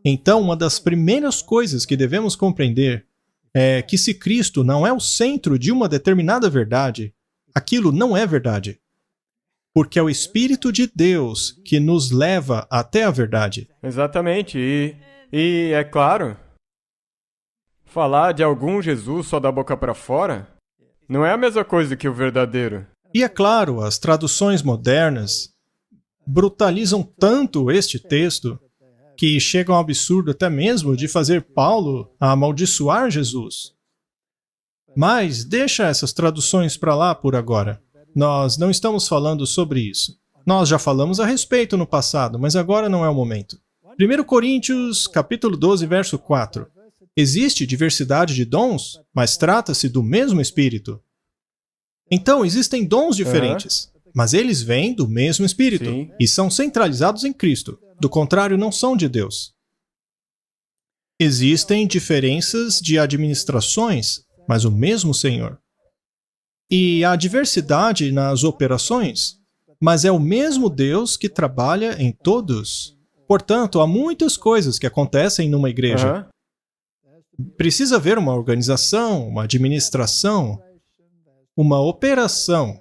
Então, uma das primeiras coisas que devemos compreender é que se Cristo não é o centro de uma determinada verdade, aquilo não é verdade. Porque é o Espírito de Deus que nos leva até a verdade. Exatamente. E é claro, falar de algum Jesus só da boca para fora não é a mesma coisa que o verdadeiro. E é claro, as traduções modernas brutalizam tanto este texto que chega ao absurdo até mesmo de fazer Paulo amaldiçoar Jesus. Mas deixa essas traduções para lá por agora. Nós não estamos falando sobre isso. Nós já falamos a respeito no passado, mas agora não é o momento. 1 Coríntios, capítulo 12, verso 4. Existe diversidade de dons, mas trata-se do mesmo Espírito. Então, existem dons diferentes, mas eles vêm do mesmo Espírito. Sim. E são centralizados em Cristo. Do contrário, não são de Deus. Existem diferenças de administrações, mas o mesmo Senhor. E há diversidade nas operações, mas é o mesmo Deus que trabalha em todos. Portanto, há muitas coisas que acontecem numa igreja. Precisa haver uma organização, uma administração, uma operação.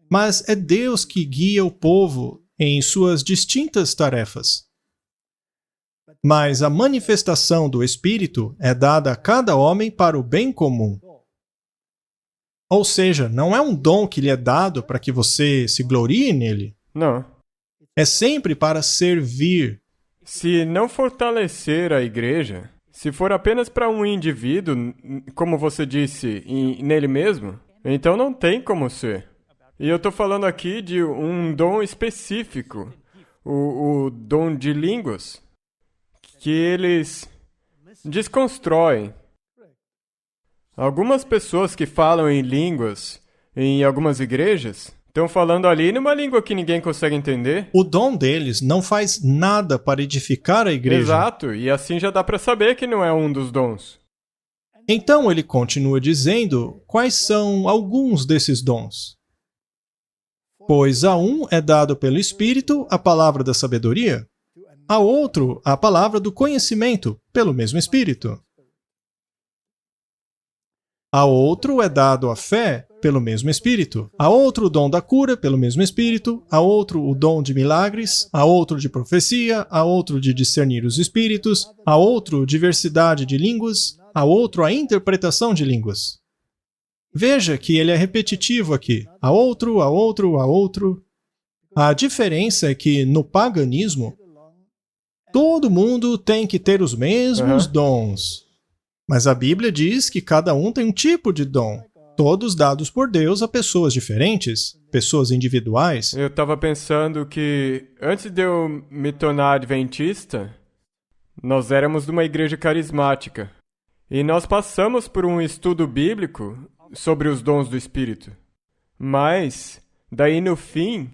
Mas é Deus que guia o povo em suas distintas tarefas. Mas a manifestação do Espírito é dada a cada homem para o bem comum. Ou seja, não é um dom que lhe é dado para que você se glorie nele. Não. É sempre para servir. Se não fortalecer a igreja, se for apenas para um indivíduo, como você disse, nele mesmo, então não tem como ser. E eu estou falando aqui de um dom específico, o dom de línguas, que eles desconstroem. Algumas pessoas que falam em línguas em algumas igrejas estão falando ali numa língua que ninguém consegue entender. O dom deles não faz nada para edificar a igreja. Exato, e assim já dá para saber que não é um dos dons. Então ele continua dizendo quais são alguns desses dons. Pois a um é dado pelo Espírito a palavra da sabedoria, a outro a palavra do conhecimento, pelo mesmo Espírito. A outro é dado a fé, pelo mesmo Espírito. A outro o dom da cura, pelo mesmo Espírito. A outro o dom de milagres. A outro de profecia. A outro de discernir os espíritos. A outro diversidade de línguas. A outro a interpretação de línguas. Veja que ele é repetitivo aqui. A outro, a outro, a outro. A diferença é que no paganismo, todo mundo tem que ter os mesmos dons. Mas a Bíblia diz que cada um tem um tipo de dom, todos dados por Deus a pessoas diferentes, pessoas individuais. Eu estava pensando que, antes de eu me tornar adventista, nós éramos de uma igreja carismática. E nós passamos por um estudo bíblico sobre os dons do Espírito. Mas, daí no fim,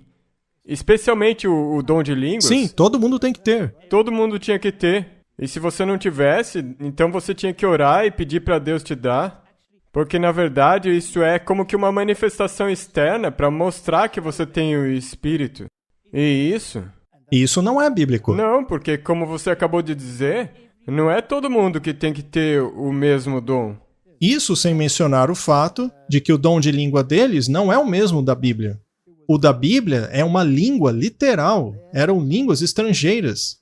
especialmente o dom de línguas... Sim, todo mundo tem que ter. Todo mundo tinha que ter. E se você não tivesse, então você tinha que orar e pedir para Deus te dar. Porque, na verdade, isso é como que uma manifestação externa para mostrar que você tem o Espírito. E isso... Isso não é bíblico. Não, porque como você acabou de dizer, não é todo mundo que tem que ter o mesmo dom. Isso sem mencionar o fato de que o dom de língua deles não é o mesmo da Bíblia. O da Bíblia é uma língua literal, eram línguas estrangeiras.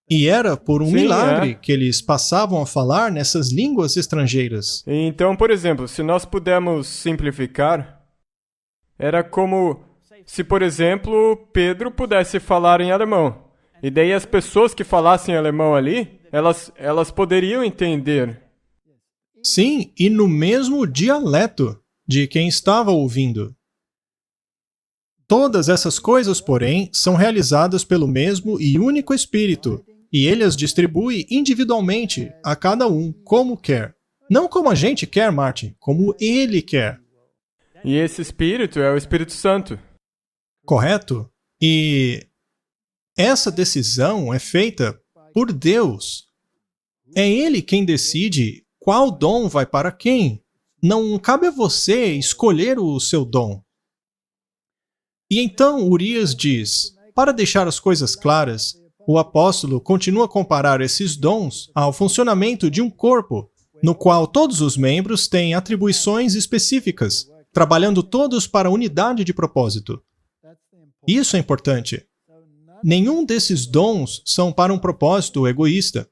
E era por um milagre que eles passavam a falar nessas línguas estrangeiras. Então, por exemplo, se nós pudermos simplificar, era como se, por exemplo, Pedro pudesse falar em alemão. E daí as pessoas que falassem alemão ali, elas poderiam entender. Sim, e no mesmo dialeto de quem estava ouvindo. Todas essas coisas, porém, são realizadas pelo mesmo e único Espírito, e ele as distribui individualmente a cada um, como quer. Não como a gente quer, Martin, como ele quer. E esse Espírito é o Espírito Santo. Correto? E essa decisão é feita por Deus. É Ele quem decide qual dom vai para quem. Não cabe a você escolher o seu dom. E então Urias diz, para deixar as coisas claras, o apóstolo continua a comparar esses dons ao funcionamento de um corpo, no qual todos os membros têm atribuições específicas, trabalhando todos para a unidade de propósito. Isso é importante. Nenhum desses dons são para um propósito egoísta.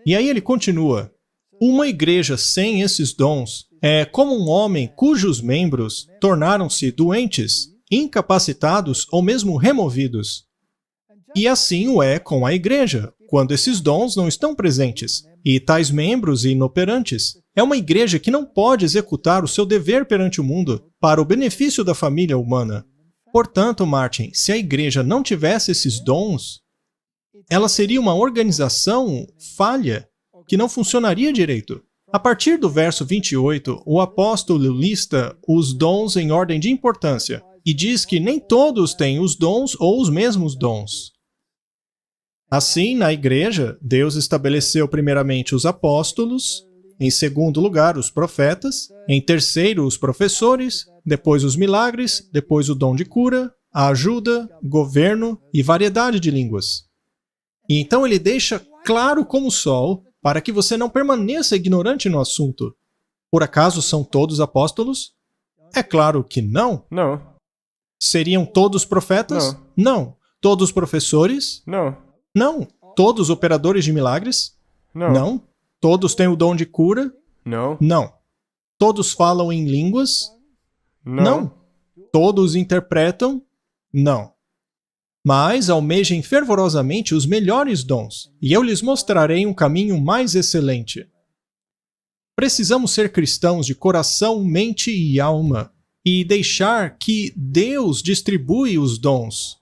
E aí ele continua, uma igreja sem esses dons é como um homem cujos membros tornaram-se doentes, incapacitados ou mesmo removidos. E assim o é com a igreja, quando esses dons não estão presentes, e tais membros inoperantes. É uma igreja que não pode executar o seu dever perante o mundo para o benefício da família humana. Portanto, Martin, se a igreja não tivesse esses dons, ela seria uma organização falha, que não funcionaria direito. A partir do verso 28, o apóstolo lista os dons em ordem de importância e diz que nem todos têm os dons ou os mesmos dons. Assim, na igreja, Deus estabeleceu primeiramente os apóstolos, em segundo lugar, os profetas, em terceiro, os professores, depois os milagres, depois o dom de cura, a ajuda, governo e variedade de línguas. E então ele deixa claro como o sol, para que você não permaneça ignorante no assunto. Por acaso são todos apóstolos? É claro que não. Não. Seriam todos profetas? Não. Não. Todos professores? Não. Não. Todos operadores de milagres? Não. Não. Todos têm o dom de cura? Não. Não. Todos falam em línguas? Não. Todos interpretam? Não. Mas almejem fervorosamente os melhores dons, e eu lhes mostrarei um caminho mais excelente. Precisamos ser cristãos de coração, mente e alma, e deixar que Deus distribui os dons.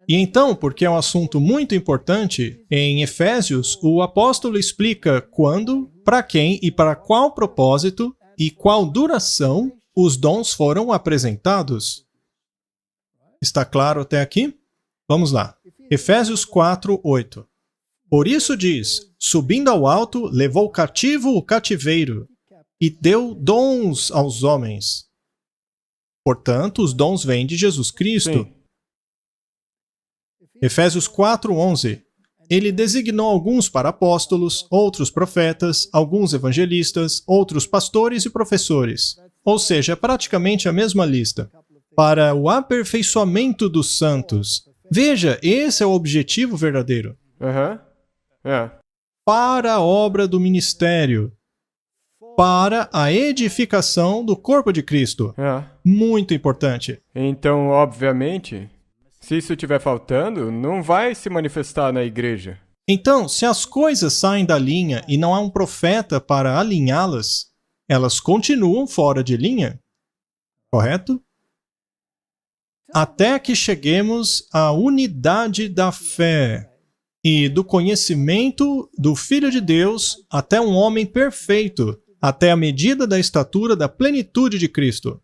E então, porque é um assunto muito importante, em Efésios, o apóstolo explica quando, para quem e para qual propósito e qual duração os dons foram apresentados. Está claro até aqui? Vamos lá. Efésios 4, 8. Por isso diz, subindo ao alto, levou cativo o cativeiro e deu dons aos homens. Portanto, os dons vêm de Jesus Cristo. Sim. Efésios 4, 11. Ele designou alguns para apóstolos, outros profetas, alguns evangelistas, outros pastores e professores. Ou seja, é praticamente a mesma lista. Para o aperfeiçoamento dos santos. Veja, esse é o objetivo verdadeiro. Para a obra do ministério. Para a edificação do corpo de Cristo. Muito importante. Então, obviamente, se isso estiver faltando, não vai se manifestar na igreja. Então, se as coisas saem da linha e não há um profeta para alinhá-las, elas continuam fora de linha. Correto? Até que cheguemos à unidade da fé e do conhecimento do Filho de Deus até um homem perfeito, até a medida da estatura da plenitude de Cristo.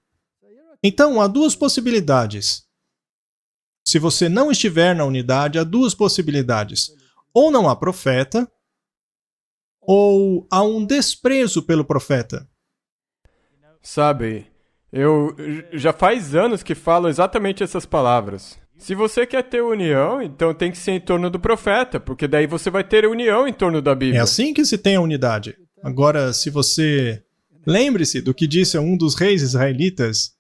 Então, há duas possibilidades. Se você não estiver na unidade, há duas possibilidades. Ou não há profeta, ou há um desprezo pelo profeta. Sabe, eu já faz anos que falo exatamente essas palavras. Se você quer ter união, então tem que ser em torno do profeta, porque daí você vai ter união em torno da Bíblia. É assim que se tem a unidade. Agora, se você... Lembre-se do que disse um dos reis israelitas.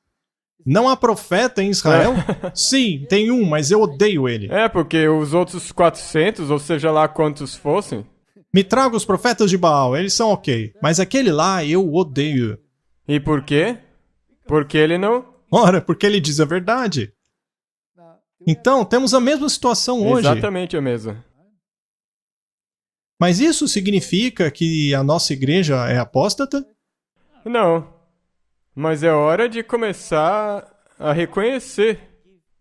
Não há profeta em Israel? Sim, tem um, mas eu odeio ele. É, porque os outros 400, ou seja lá quantos fossem... Me traga os profetas de Baal, eles são ok. Mas aquele lá eu odeio. E por quê? Porque ele não... Ora, porque ele diz a verdade. Então, temos a mesma situação hoje. Exatamente a mesma. Mas isso significa que a nossa igreja é apóstata? Não. Mas é hora de começar a reconhecer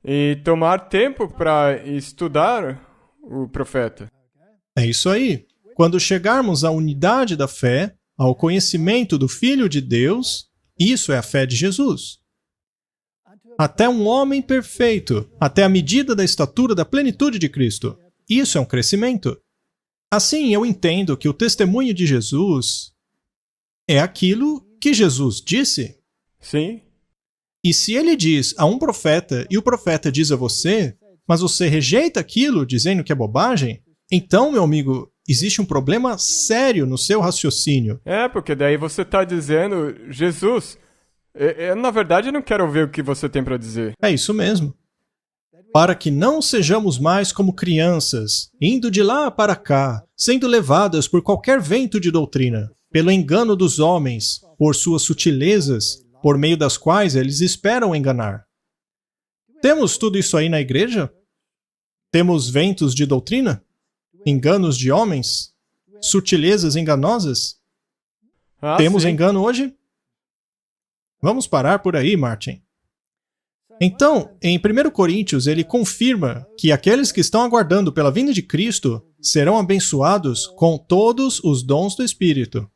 e tomar tempo para estudar o profeta. É isso aí. Quando chegarmos à unidade da fé, ao conhecimento do Filho de Deus, isso é a fé de Jesus. Até um homem perfeito, até a medida da estatura da plenitude de Cristo. isso é um crescimento. Assim, eu entendo que o testemunho de Jesus é aquilo que Jesus disse. Sim. E se ele diz a um profeta e o profeta diz a você, mas você rejeita aquilo dizendo que é bobagem, então, meu amigo, existe um problema sério no seu raciocínio. Porque daí você está dizendo, Jesus, eu na verdade não quero ouvir o que você tem para dizer. É isso mesmo. Para que não sejamos mais como crianças, indo de lá para cá, sendo levadas por qualquer vento de doutrina, pelo engano dos homens, por suas sutilezas, por meio das quais eles esperam enganar. Temos tudo isso aí na igreja? Temos ventos de doutrina? Enganos de homens? Sutilezas enganosas? Temos sim. engano hoje? Vamos parar por aí, Martin. Então, em 1 Coríntios, ele confirma que aqueles que estão aguardando pela vinda de Cristo serão abençoados com todos os dons do Espírito.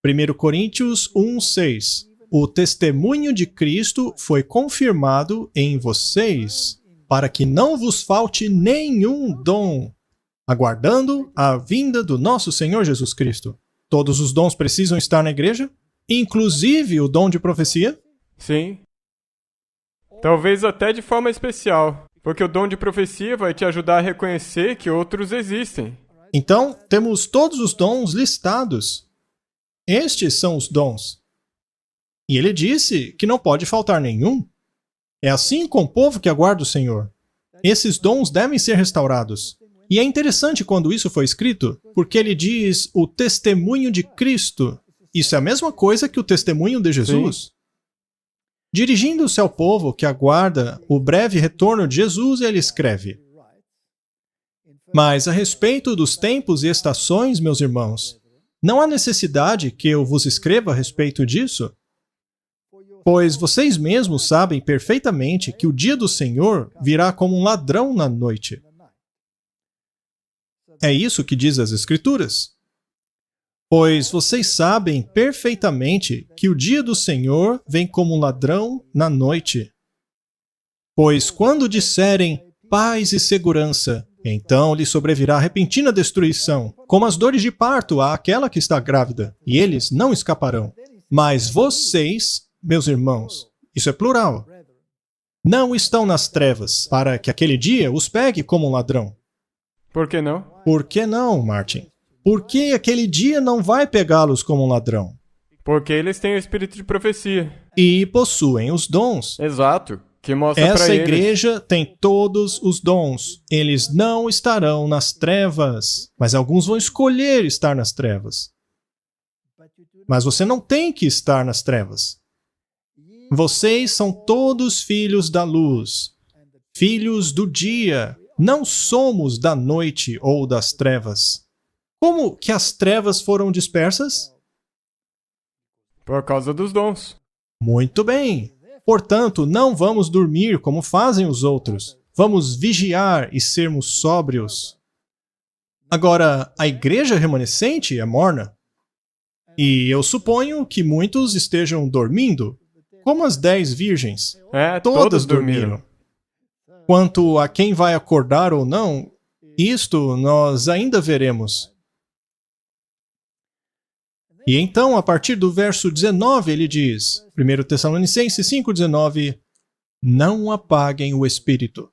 1 Coríntios 1:6. O testemunho de Cristo foi confirmado em vocês, para que não vos falte nenhum dom, aguardando a vinda do nosso Senhor Jesus Cristo. Todos os dons precisam estar na igreja? Inclusive o dom de profecia? Sim. Talvez até de forma especial, porque o dom de profecia vai te ajudar a reconhecer que outros existem. Então, temos todos os dons listados. Estes são os dons. E ele disse que não pode faltar nenhum. É assim com o povo que aguarda o Senhor. Esses dons devem ser restaurados. E é interessante quando isso foi escrito, porque ele diz o testemunho de Cristo. Isso é a mesma coisa que o testemunho de Jesus. Sim. Dirigindo-se ao povo que aguarda o breve retorno de Jesus, ele escreve: Mas a respeito dos tempos e estações, meus irmãos, não há necessidade que eu vos escreva a respeito disso, pois vocês mesmos sabem perfeitamente que o dia do Senhor virá como um ladrão na noite. É isso que diz as Escrituras. Pois vocês sabem perfeitamente que o dia do Senhor vem como um ladrão na noite. Pois quando disserem paz e segurança, então lhe sobrevirá repentina destruição, como as dores de parto àquela que está grávida, e eles não escaparão. Mas vocês, meus irmãos, isso é plural, não estão nas trevas, para que aquele dia os pegue como um ladrão. Por que não? Por que não, Martin? Porque aquele dia não vai pegá-los como um ladrão. Porque eles têm o espírito de profecia. E possuem os dons. Exato. Que mostra Essa pra eles. igreja tem todos os dons. Eles não estarão nas trevas. Mas alguns vão escolher estar nas trevas. Mas você não tem que estar nas trevas. Vocês são todos filhos da luz. Filhos do dia. Não somos da noite ou das trevas. Como que as trevas foram dispersas? Por causa dos dons. Muito bem. Portanto, não vamos dormir como fazem os outros. Vamos vigiar e sermos sóbrios. Agora, a igreja remanescente é morna. E eu suponho que muitos estejam dormindo, como as 10 virgens. Todas dormiram. Quanto a quem vai acordar ou não, isto nós ainda veremos. E então, a partir do verso 19, ele diz, 1 Tessalonicenses 5,19, não apaguem o espírito.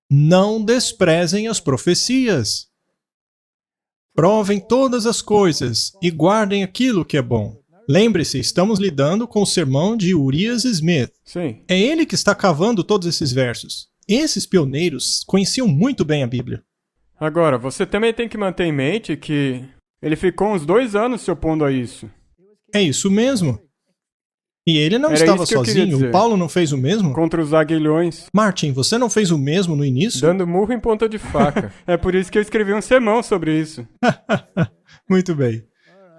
Não desprezem as profecias. Provem todas as coisas e guardem aquilo que é bom. Lembre-se, estamos lidando com o sermão de Urias Smith. Sim. É ele que está cavando todos esses versos. Esses pioneiros conheciam muito bem a Bíblia. Agora, você também tem que manter em mente que ele ficou uns 2 anos se opondo a isso. É isso mesmo. E ele não Era estava isso que eu queria sozinho. dizer. O Paulo não fez o mesmo? Contra os aguilhões. Martin, você não fez o mesmo no início? Dando murro em ponta de faca. É por isso que eu escrevi um sermão sobre isso. Muito bem.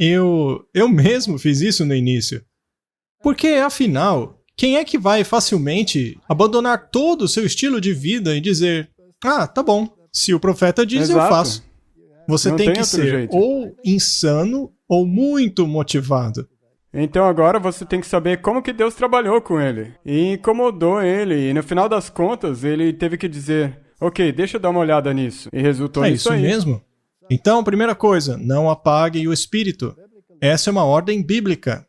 Eu mesmo fiz isso no início. Porque, afinal, quem é que vai facilmente abandonar todo o seu estilo de vida e dizer, ah, tá bom, se o profeta diz, eu Exato. faço. Você Não tem tem que outro ser jeito. ou insano ou muito motivado. Então agora você tem que saber como que Deus trabalhou com ele. E incomodou ele. E no final das contas, ele teve que dizer, Ok, deixa eu dar uma olhada nisso. E resultou É nisso isso aí. mesmo. Então, primeira coisa, não apague o espírito. Essa é uma ordem bíblica.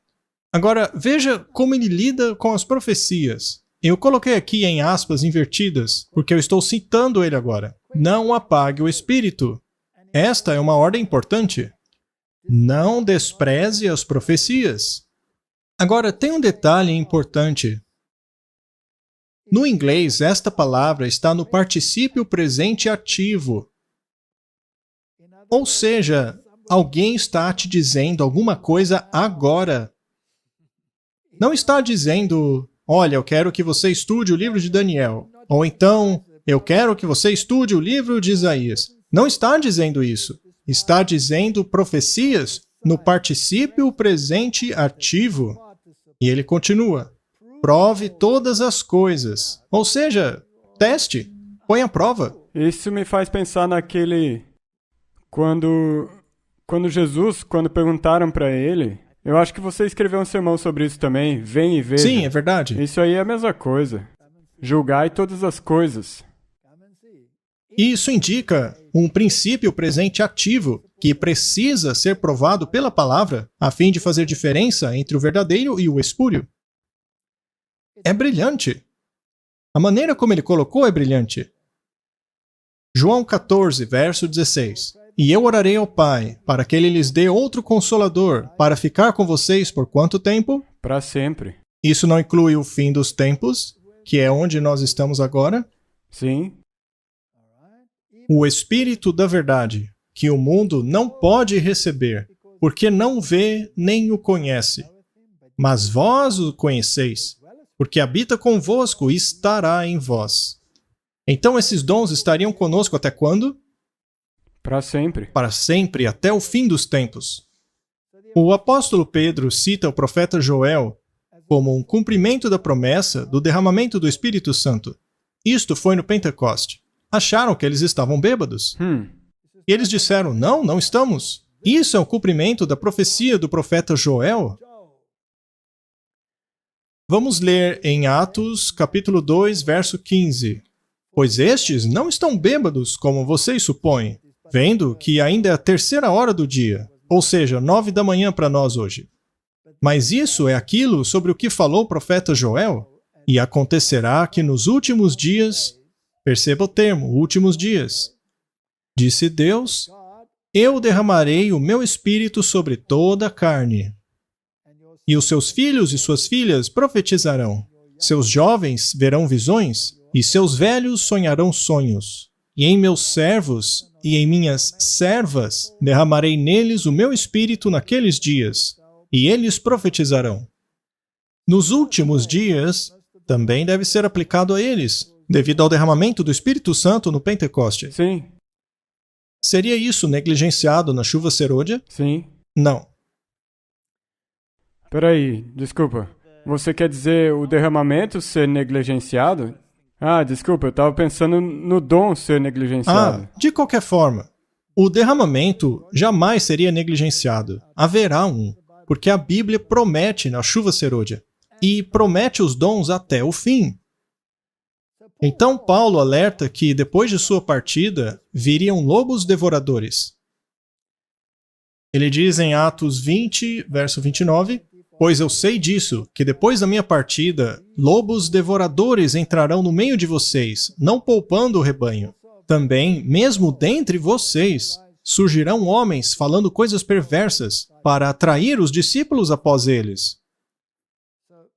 Agora, veja como ele lida com as profecias. Eu coloquei aqui em aspas invertidas, porque eu estou citando ele agora. Não apague o espírito. Esta é uma ordem importante. Não despreze as profecias. Agora, tem um detalhe importante. No inglês, esta palavra está no particípio presente ativo. Ou seja, alguém está te dizendo alguma coisa agora. Não está dizendo, olha, eu quero que você estude o livro de Daniel. Ou então, eu quero que você estude o livro de Isaías. Não está dizendo isso. Está dizendo profecias no particípio presente ativo. E ele continua. Prove todas as coisas. Ou seja, teste, põe à prova. Isso me faz pensar naquele... Quando perguntaram para ele... Eu acho que você escreveu um sermão sobre isso também. Vem e veja. Sim, é verdade. Isso aí é a mesma coisa. Julgai todas as coisas. Isso indica um princípio presente ativo que precisa ser provado pela palavra a fim de fazer diferença entre o verdadeiro e o espúrio. É brilhante. A maneira como ele colocou é brilhante. João 14, verso 16. E eu orarei ao Pai, para que Ele lhes dê outro Consolador, para ficar com vocês por quanto tempo? Para sempre. Isso não inclui o fim dos tempos, que é onde nós estamos agora? Sim. O Espírito da Verdade, que o mundo não pode receber, porque não vê nem o conhece. Mas vós o conheceis, porque habita convosco e estará em vós. Então esses dons estariam conosco até quando? Para sempre. Para sempre, até o fim dos tempos. O apóstolo Pedro cita o profeta Joel como um cumprimento da promessa do derramamento do Espírito Santo. Isto foi no Pentecoste. Acharam que eles estavam bêbados. E eles disseram, não estamos. Isso é o cumprimento da profecia do profeta Joel. Vamos ler em Atos, capítulo 2, verso 15. Pois estes não estão bêbados, como vocês supõem, vendo que ainda é a 3ª hora do dia, ou seja, 9 da manhã para nós hoje. Mas isso é aquilo sobre o que falou o profeta Joel, e acontecerá que nos últimos dias, perceba o termo, últimos dias, disse Deus, eu derramarei o meu espírito sobre toda a carne. E os seus filhos e suas filhas profetizarão, seus jovens verão visões, e seus velhos sonharão sonhos. E em meus servos e em minhas servas derramarei neles o meu espírito naqueles dias, e eles profetizarão. Nos últimos dias, também deve ser aplicado a eles, devido ao derramamento do Espírito Santo no Pentecoste. Sim. Seria isso negligenciado na chuva serôdia? Sim. Não. Peraí, desculpa. Você quer dizer o derramamento ser negligenciado? Ah, desculpa, eu estava pensando no dom ser negligenciado. De qualquer forma, o derramamento jamais seria negligenciado. Haverá um, porque a Bíblia promete na chuva serôdia, e promete os dons até o fim. Então Paulo alerta que depois de sua partida, viriam lobos devoradores. Ele diz em Atos 20, verso 29, pois eu sei disso, que depois da minha partida, lobos devoradores entrarão no meio de vocês, não poupando o rebanho. Também, mesmo dentre vocês, surgirão homens falando coisas perversas, para atrair os discípulos após eles.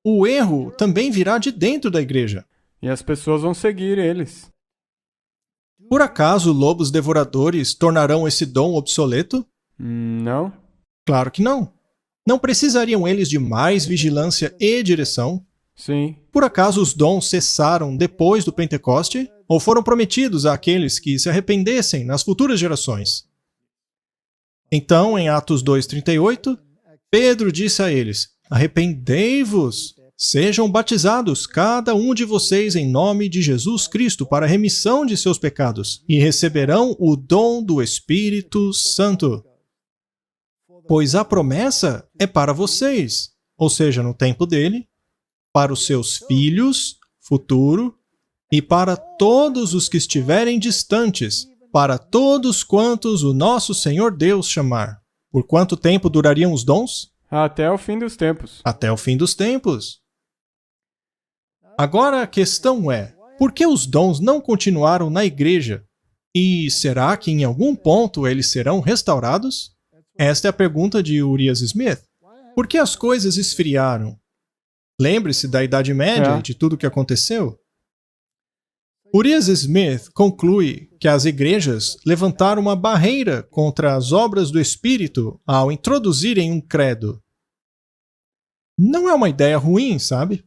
O erro também virá de dentro da igreja. E as pessoas vão seguir eles. Por acaso, lobos devoradores tornarão esse dom obsoleto? Não. Claro que não. Não precisariam eles de mais vigilância e direção? Sim. Por acaso os dons cessaram depois do Pentecoste? Ou foram prometidos àqueles que se arrependessem nas futuras gerações? Então, em Atos 2:38, Pedro disse a eles, arrependei-vos, sejam batizados cada um de vocês em nome de Jesus Cristo para a remissão de seus pecados, e receberão o dom do Espírito Santo. Pois a promessa é para vocês, ou seja, no tempo dele, para os seus filhos, futuro, e para todos os que estiverem distantes, para todos quantos o nosso Senhor Deus chamar. Por quanto tempo durariam os dons? Até o fim dos tempos. Até o fim dos tempos. Agora a questão é, por que os dons não continuaram na igreja? E será que em algum ponto eles serão restaurados? Esta é a pergunta de Urias Smith. Por que as coisas esfriaram? Lembre-se da Idade Média e de tudo o que aconteceu. Urias Smith conclui que as igrejas levantaram uma barreira contra as obras do Espírito ao introduzirem um credo. Não é uma ideia ruim, sabe?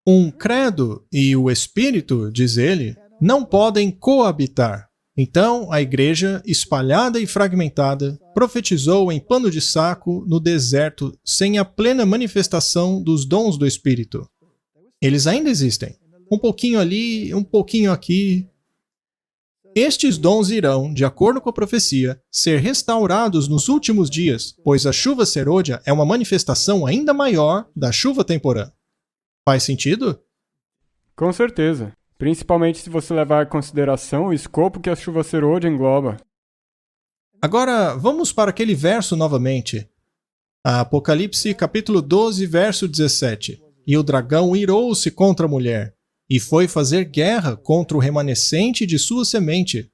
Um credo e o Espírito, diz ele, não podem coabitar. Então, a igreja, espalhada e fragmentada, profetizou em pano de saco no deserto sem a plena manifestação dos dons do Espírito. Eles ainda existem. Um pouquinho ali, um pouquinho aqui. Estes dons irão, de acordo com a profecia, ser restaurados nos últimos dias, pois a chuva serôdia é uma manifestação ainda maior da chuva temporã. Faz sentido? Com certeza. Principalmente se você levar em consideração o escopo que a chuva serôdia engloba. Agora, vamos para aquele verso novamente. Apocalipse capítulo 12, verso 17. E o dragão irou-se contra a mulher, e foi fazer guerra contra o remanescente de sua semente,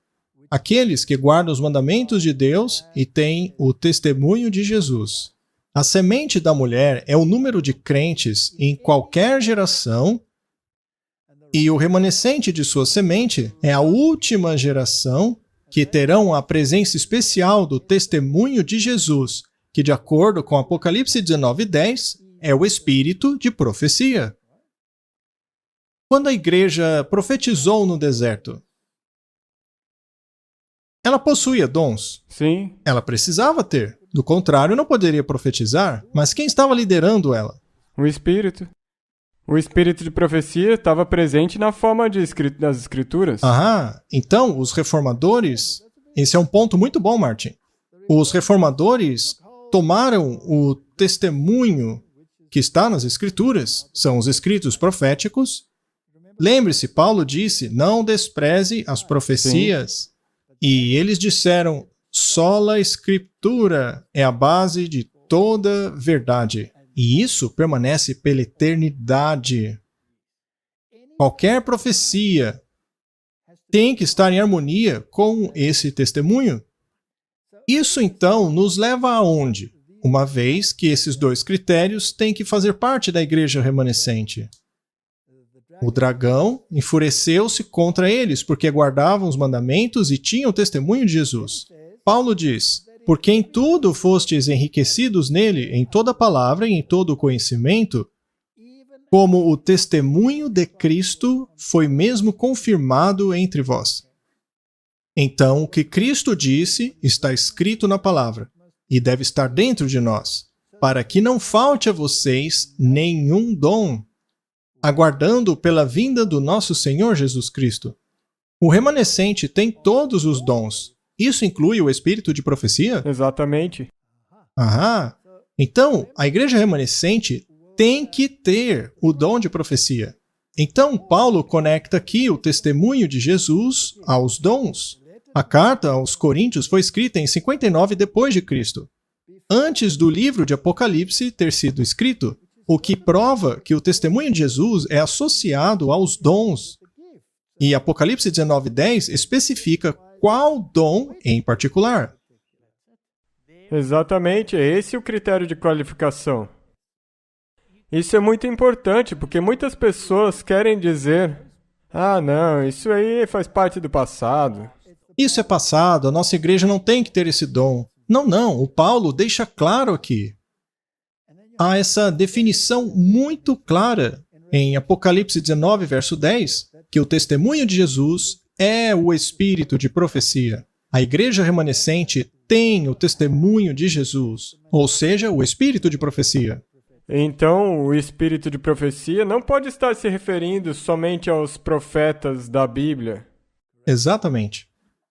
aqueles que guardam os mandamentos de Deus e têm o testemunho de Jesus. A semente da mulher é o número de crentes em qualquer geração, e o remanescente de sua semente é a última geração que terão a presença especial do testemunho de Jesus, que, de acordo com Apocalipse 19:10, é o espírito de profecia. Quando a igreja profetizou no deserto, ela possuía dons? Sim. Ela precisava ter. Do contrário, não poderia profetizar. Mas quem estava liderando ela? O Espírito. O Espírito de profecia estava presente na forma das Escrituras. Então os reformadores... Esse é um ponto muito bom, Martin. Os reformadores tomaram o testemunho que está nas Escrituras, são os escritos proféticos. Lembre-se, Paulo disse, não despreze as profecias. Sim. E eles disseram, sola Escritura é a base de toda verdade. E isso permanece pela eternidade. Qualquer profecia tem que estar em harmonia com esse testemunho. Isso, então, nos leva aonde? Uma vez que esses dois critérios têm que fazer parte da igreja remanescente. O dragão enfureceu-se contra eles, porque guardavam os mandamentos e tinham o testemunho de Jesus. Paulo diz, porque em tudo fostes enriquecidos nele, em toda palavra e em todo conhecimento, como o testemunho de Cristo foi mesmo confirmado entre vós. Então, o que Cristo disse está escrito na palavra, e deve estar dentro de nós, para que não falte a vocês nenhum dom, aguardando pela vinda do nosso Senhor Jesus Cristo. O remanescente tem todos os dons. Isso inclui o espírito de profecia? Exatamente. Então, a igreja remanescente tem que ter o dom de profecia. Então, Paulo conecta aqui o testemunho de Jesus aos dons. A carta aos Coríntios foi escrita em 59 depois de Cristo, antes do livro de Apocalipse ter sido escrito, o que prova que o testemunho de Jesus é associado aos dons. E Apocalipse 19:10 especifica qual dom em particular. Exatamente, é esse o critério de qualificação. Isso é muito importante, porque muitas pessoas querem dizer, não, isso aí faz parte do passado. Isso é passado, a nossa igreja não tem que ter esse dom. Não, o Paulo deixa claro aqui. Há essa definição muito clara em Apocalipse 19, verso 10, que o testemunho de Jesus é o espírito de profecia. A igreja remanescente tem o testemunho de Jesus, ou seja, o espírito de profecia. Então, o espírito de profecia não pode estar se referindo somente aos profetas da Bíblia. Exatamente.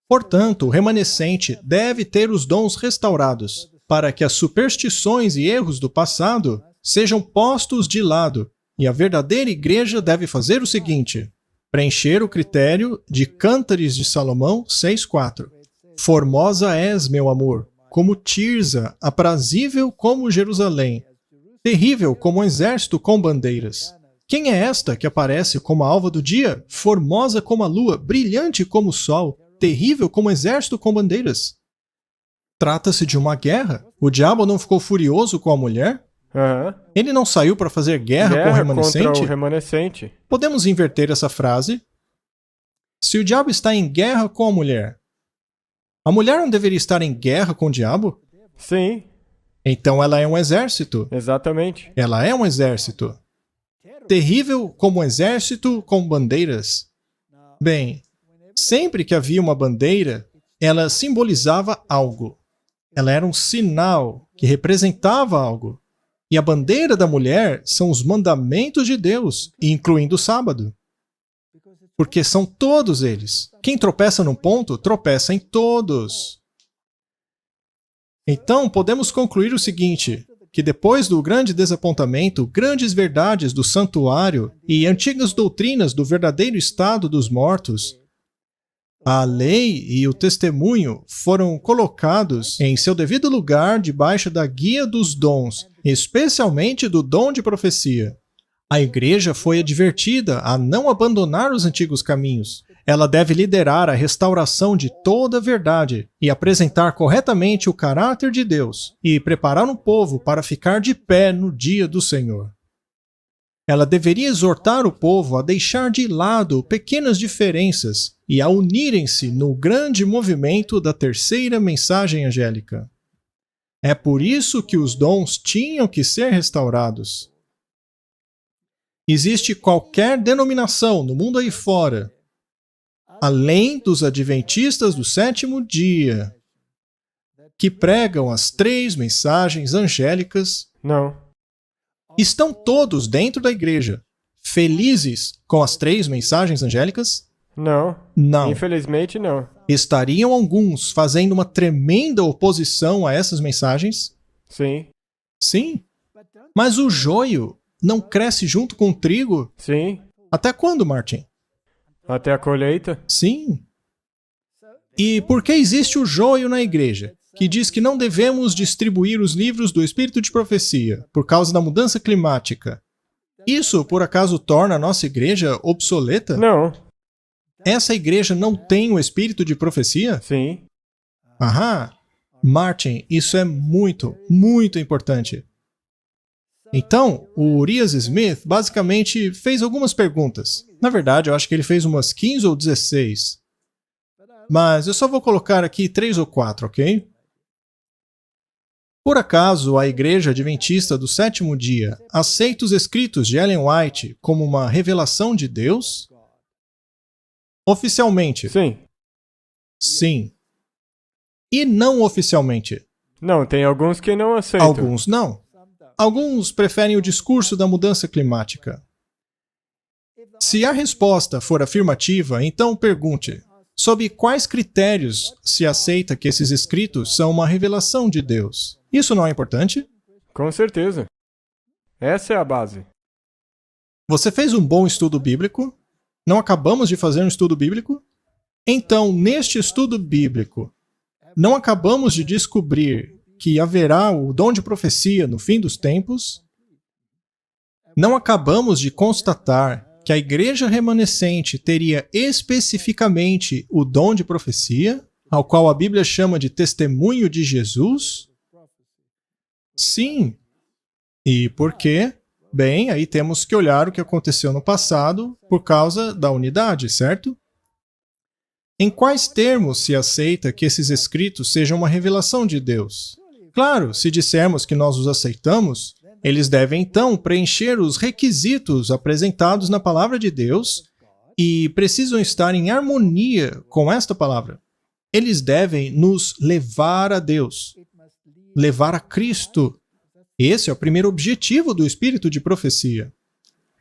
Portanto, o remanescente deve ter os dons restaurados, para que as superstições e erros do passado sejam postos de lado, e a verdadeira igreja deve fazer o seguinte: Preencher o critério de Cântares de Salomão 6:4. Formosa és, meu amor, como Tirza, aprazível como Jerusalém, terrível como um exército com bandeiras. Quem é esta que aparece como a alva do dia, formosa como a lua, brilhante como o sol, terrível como um exército com bandeiras? Trata-se de uma guerra. O diabo não ficou furioso com a mulher? Ele não saiu para fazer guerra com o remanescente? Contra o remanescente. Podemos inverter essa frase. Se o diabo está em guerra com a mulher não deveria estar em guerra com o diabo? Sim. Então ela é um exército. Exatamente. Ela é um exército. Terrível como um exército com bandeiras. Bem, sempre que havia uma bandeira, ela simbolizava algo. Ela era um sinal que representava algo. E a bandeira da mulher são os mandamentos de Deus, incluindo o sábado. Porque são todos eles. Quem tropeça num ponto, tropeça em todos. Então, podemos concluir o seguinte, que depois do grande desapontamento, grandes verdades do santuário e antigas doutrinas do verdadeiro estado dos mortos, a lei e o testemunho foram colocados em seu devido lugar debaixo da guia dos dons, especialmente do dom de profecia. A igreja foi advertida a não abandonar os antigos caminhos. Ela deve liderar a restauração de toda a verdade e apresentar corretamente o caráter de Deus e preparar um povo para ficar de pé no dia do Senhor. Ela deveria exortar o povo a deixar de lado pequenas diferenças e a unirem-se no grande movimento da terceira mensagem angélica. É por isso que os dons tinham que ser restaurados. Existe qualquer denominação no mundo aí fora, além dos adventistas do sétimo dia, que pregam as 3 mensagens angélicas? Não. Estão todos dentro da igreja felizes com as 3 mensagens angélicas? Não. Não. Infelizmente, não. Estariam alguns fazendo uma tremenda oposição a essas mensagens? Sim. Sim. Mas o joio não cresce junto com o trigo? Sim. Até quando, Martin? Até a colheita? Sim. E por que existe o joio na igreja, que diz que não devemos distribuir os livros do Espírito de Profecia por causa da mudança climática? Isso, por acaso, torna a nossa igreja obsoleta? Não. Essa igreja não tem o Espírito de Profecia? Sim. Aham. Martin, isso é muito, muito importante. Então, o Urias Smith basicamente fez algumas perguntas. Na verdade, eu acho que ele fez umas 15 ou 16. Mas eu só vou colocar aqui 3 ou 4, ok? Por acaso, a Igreja Adventista do Sétimo Dia aceita os escritos de Ellen White como uma revelação de Deus? Oficialmente? Sim. Sim. E não oficialmente? Não, tem alguns que não aceitam. Alguns não. Alguns preferem o discurso da mudança climática. Se a resposta for afirmativa, então pergunte: sob quais critérios se aceita que esses escritos são uma revelação de Deus? Isso não é importante? Com certeza. Essa é a base. Você fez um bom estudo bíblico? Não acabamos de fazer um estudo bíblico? Então, neste estudo bíblico, não acabamos de descobrir que haverá o dom de profecia no fim dos tempos? Não acabamos de constatar que a igreja remanescente teria especificamente o dom de profecia, ao qual a Bíblia chama de testemunho de Jesus? Sim. E por quê? Bem, aí temos que olhar o que aconteceu no passado por causa da unidade, certo? Em quais termos se aceita que esses escritos sejam uma revelação de Deus? Claro, se dissermos que nós os aceitamos, eles devem então preencher os requisitos apresentados na palavra de Deus e precisam estar em harmonia com esta palavra. Eles devem nos levar a Deus, levar a Cristo. Esse é o primeiro objetivo do Espírito de Profecia.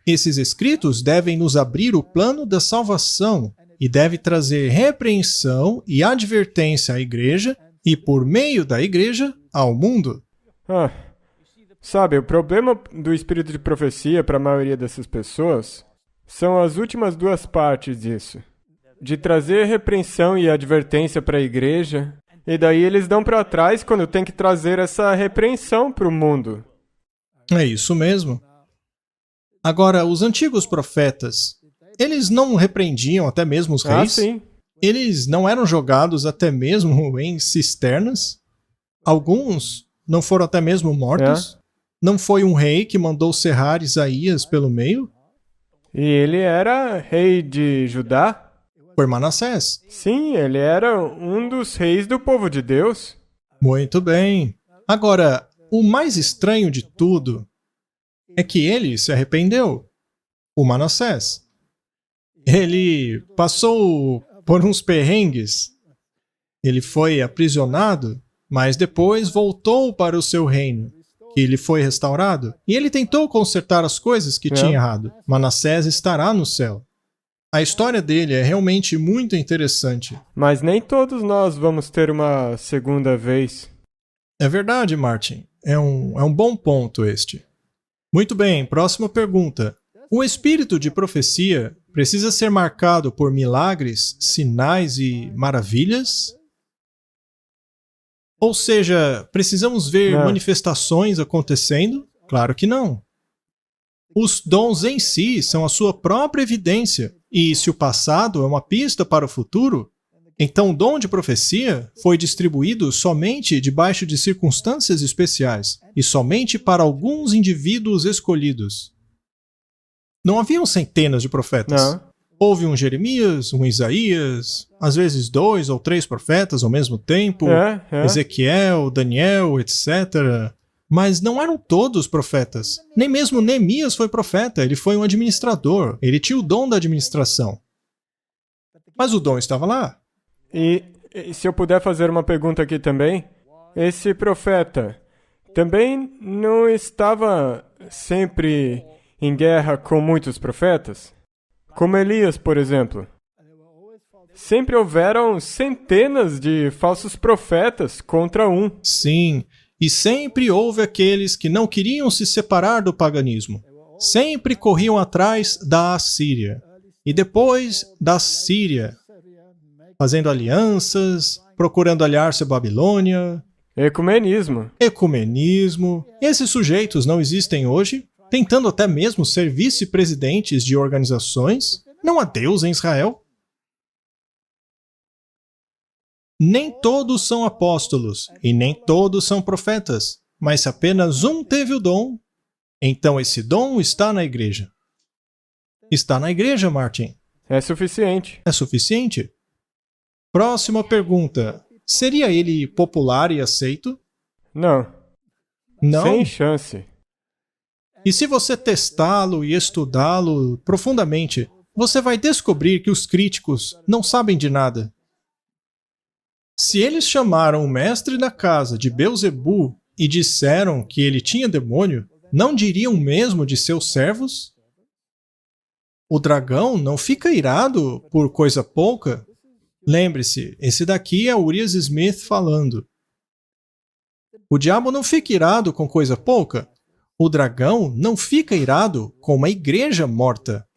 Esses escritos devem nos abrir o plano da salvação e deve trazer repreensão e advertência à igreja e, por meio da igreja, ao mundo. Sabe, o problema do espírito de profecia para a maioria dessas pessoas são as últimas duas partes disso. De trazer repreensão e advertência para a igreja, e daí eles dão para trás quando tem que trazer essa repreensão para o mundo. É isso mesmo. Agora, os antigos profetas, eles não repreendiam até mesmo os reis? Sim. Eles não eram jogados até mesmo em cisternas? Alguns não foram até mesmo mortos? Não foi um rei que mandou serrar Isaías pelo meio? E ele era rei de Judá? Foi Manassés. Sim, ele era um dos reis do povo de Deus. Muito bem. Agora, o mais estranho de tudo é que ele se arrependeu. O Manassés. Ele passou por uns perrengues. Ele foi aprisionado, mas depois voltou para o seu reino, que lhe foi restaurado. E ele tentou consertar as coisas que tinha errado. Manassés estará no céu. A história dele é realmente muito interessante. Mas nem todos nós vamos ter uma segunda vez. É verdade, Martin. É um bom ponto este. Muito bem, próxima pergunta. O espírito de profecia precisa ser marcado por milagres, sinais e maravilhas? Ou seja, precisamos ver manifestações acontecendo? Claro que não. Os dons em si são a sua própria evidência, e se o passado é uma pista para o futuro, então o dom de profecia foi distribuído somente debaixo de circunstâncias especiais e somente para alguns indivíduos escolhidos. Não haviam centenas de profetas. Não. Houve um Jeremias, um Isaías, às vezes 2 ou 3 profetas ao mesmo tempo, Ezequiel, Daniel, etc. Mas não eram todos profetas. Nem mesmo Neemias foi profeta, ele foi um administrador, ele tinha o dom da administração. Mas o dom estava lá. E se eu puder fazer uma pergunta aqui também, esse profeta também não estava sempre em guerra com muitos profetas? Como Elias, por exemplo. Sempre houveram centenas de falsos profetas contra um. Sim, e sempre houve aqueles que não queriam se separar do paganismo. Sempre corriam atrás da Assíria. E depois da Síria, fazendo alianças, procurando aliar-se à Babilônia. Ecumenismo. Esses sujeitos não existem hoje, tentando até mesmo ser vice-presidentes de organizações. Não há Deus em Israel. Nem todos são apóstolos e nem todos são profetas, mas se apenas um teve o dom, então esse dom está na igreja. Está na igreja, Martin. É suficiente. É suficiente? Próxima pergunta. Seria ele popular e aceito? Não. Não? Sem chance. E se você testá-lo e estudá-lo profundamente, você vai descobrir que os críticos não sabem de nada. Se eles chamaram o mestre da casa de Belzebu e disseram que ele tinha demônio, não diriam o mesmo de seus servos? O dragão não fica irado por coisa pouca? Lembre-se, esse daqui é Urias Smith falando. O diabo não fica irado com coisa pouca? O dragão não fica irado com uma igreja morta.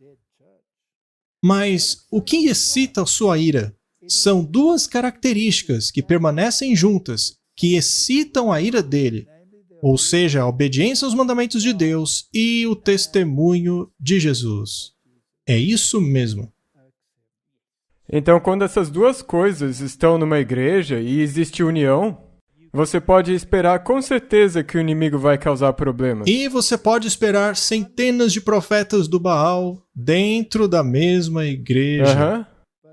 Mas o que excita sua ira? São duas características que permanecem juntas, que excitam a ira dele, ou seja, a obediência aos mandamentos de Deus e o testemunho de Jesus. É isso mesmo. Então, quando essas duas coisas estão numa igreja e existe união, você pode esperar com certeza que o inimigo vai causar problemas. E você pode esperar centenas de profetas do Baal dentro da mesma igreja.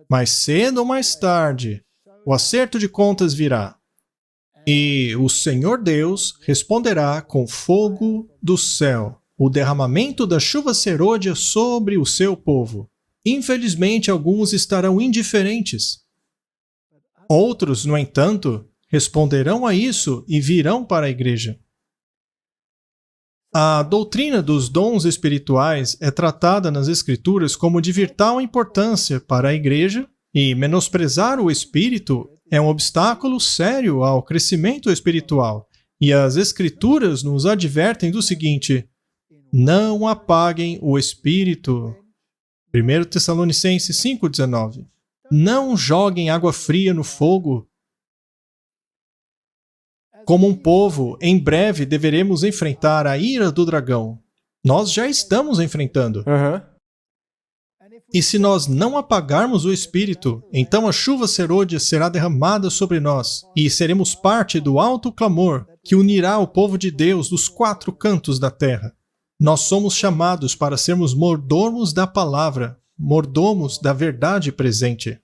Mais cedo ou mais tarde, o acerto de contas virá. E o Senhor Deus responderá com fogo do céu, o derramamento da chuva serôdia sobre o seu povo. Infelizmente, alguns estarão indiferentes. Outros, no entanto, responderão a isso e virão para a igreja. A doutrina dos dons espirituais é tratada nas Escrituras como de vital importância para a igreja, e menosprezar o espírito é um obstáculo sério ao crescimento espiritual. E as Escrituras nos advertem do seguinte: não apaguem o espírito. 1 Tessalonicenses 5,19. Não joguem água fria no fogo. Como um povo, em breve deveremos enfrentar a ira do dragão. Nós já estamos enfrentando. Aham. E se nós não apagarmos o Espírito, então a chuva serôdia será derramada sobre nós, e seremos parte do alto clamor que unirá o povo de Deus dos 4 cantos da terra. Nós somos chamados para sermos mordomos da palavra, mordomos da verdade presente.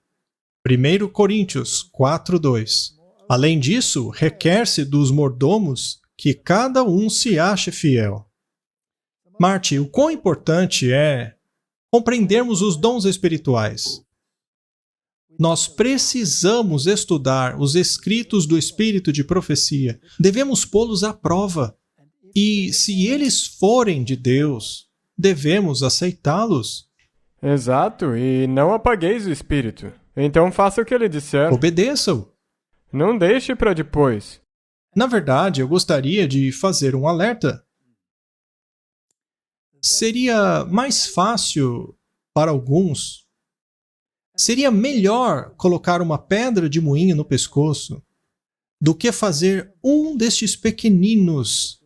1 Coríntios 4:2. Além disso, requer-se dos mordomos que cada um se ache fiel. Marty, o quão importante é compreendermos os dons espirituais. Nós precisamos estudar os escritos do Espírito de profecia. Devemos pô-los à prova. E, se eles forem de Deus, devemos aceitá-los. Exato, e não apagueis o Espírito. Então faça o que ele disser. Obedeça-o. Não deixe para depois. Na verdade, eu gostaria de fazer um alerta. Seria mais fácil para alguns. Seria melhor colocar uma pedra de moinho no pescoço do que fazer um destes pequeninos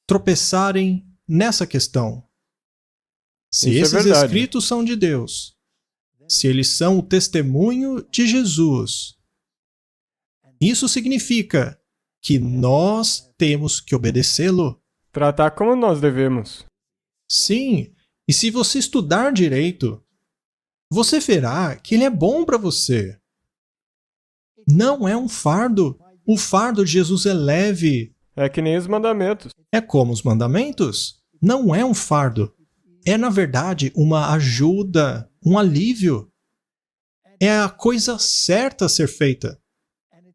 tropeçarem nessa questão. Se Isso é esses verdade. escritos são de Deus, se eles são o testemunho de Jesus, isso significa que nós temos que obedecê-lo. Tratar como nós devemos. Sim, e se você estudar direito, você verá que ele é bom para você. Não é um fardo. O fardo de Jesus é leve. É que nem os mandamentos. É como os mandamentos. Não é um fardo. É, na verdade, uma ajuda, um alívio. É a coisa certa a ser feita.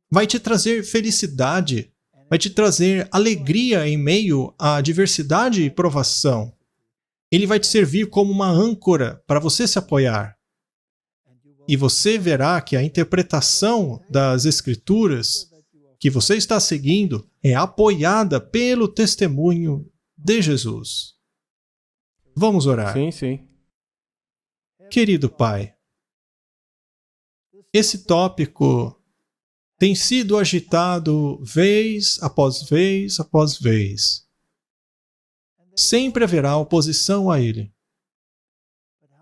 Vai te trazer felicidade. Vai te trazer alegria em meio à adversidade e provação. Ele vai te servir como uma âncora para você se apoiar. E você verá que a interpretação das Escrituras que você está seguindo é apoiada pelo testemunho de Jesus. Vamos orar. Sim, sim. Querido Pai, esse tópico tem sido agitado vez após vez após vez. Sempre haverá oposição a ele.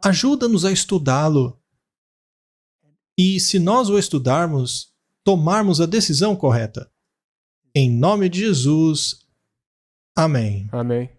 Ajuda-nos a estudá-lo. E, se nós o estudarmos, tomarmos a decisão correta. Em nome de Jesus. Amém. Amém.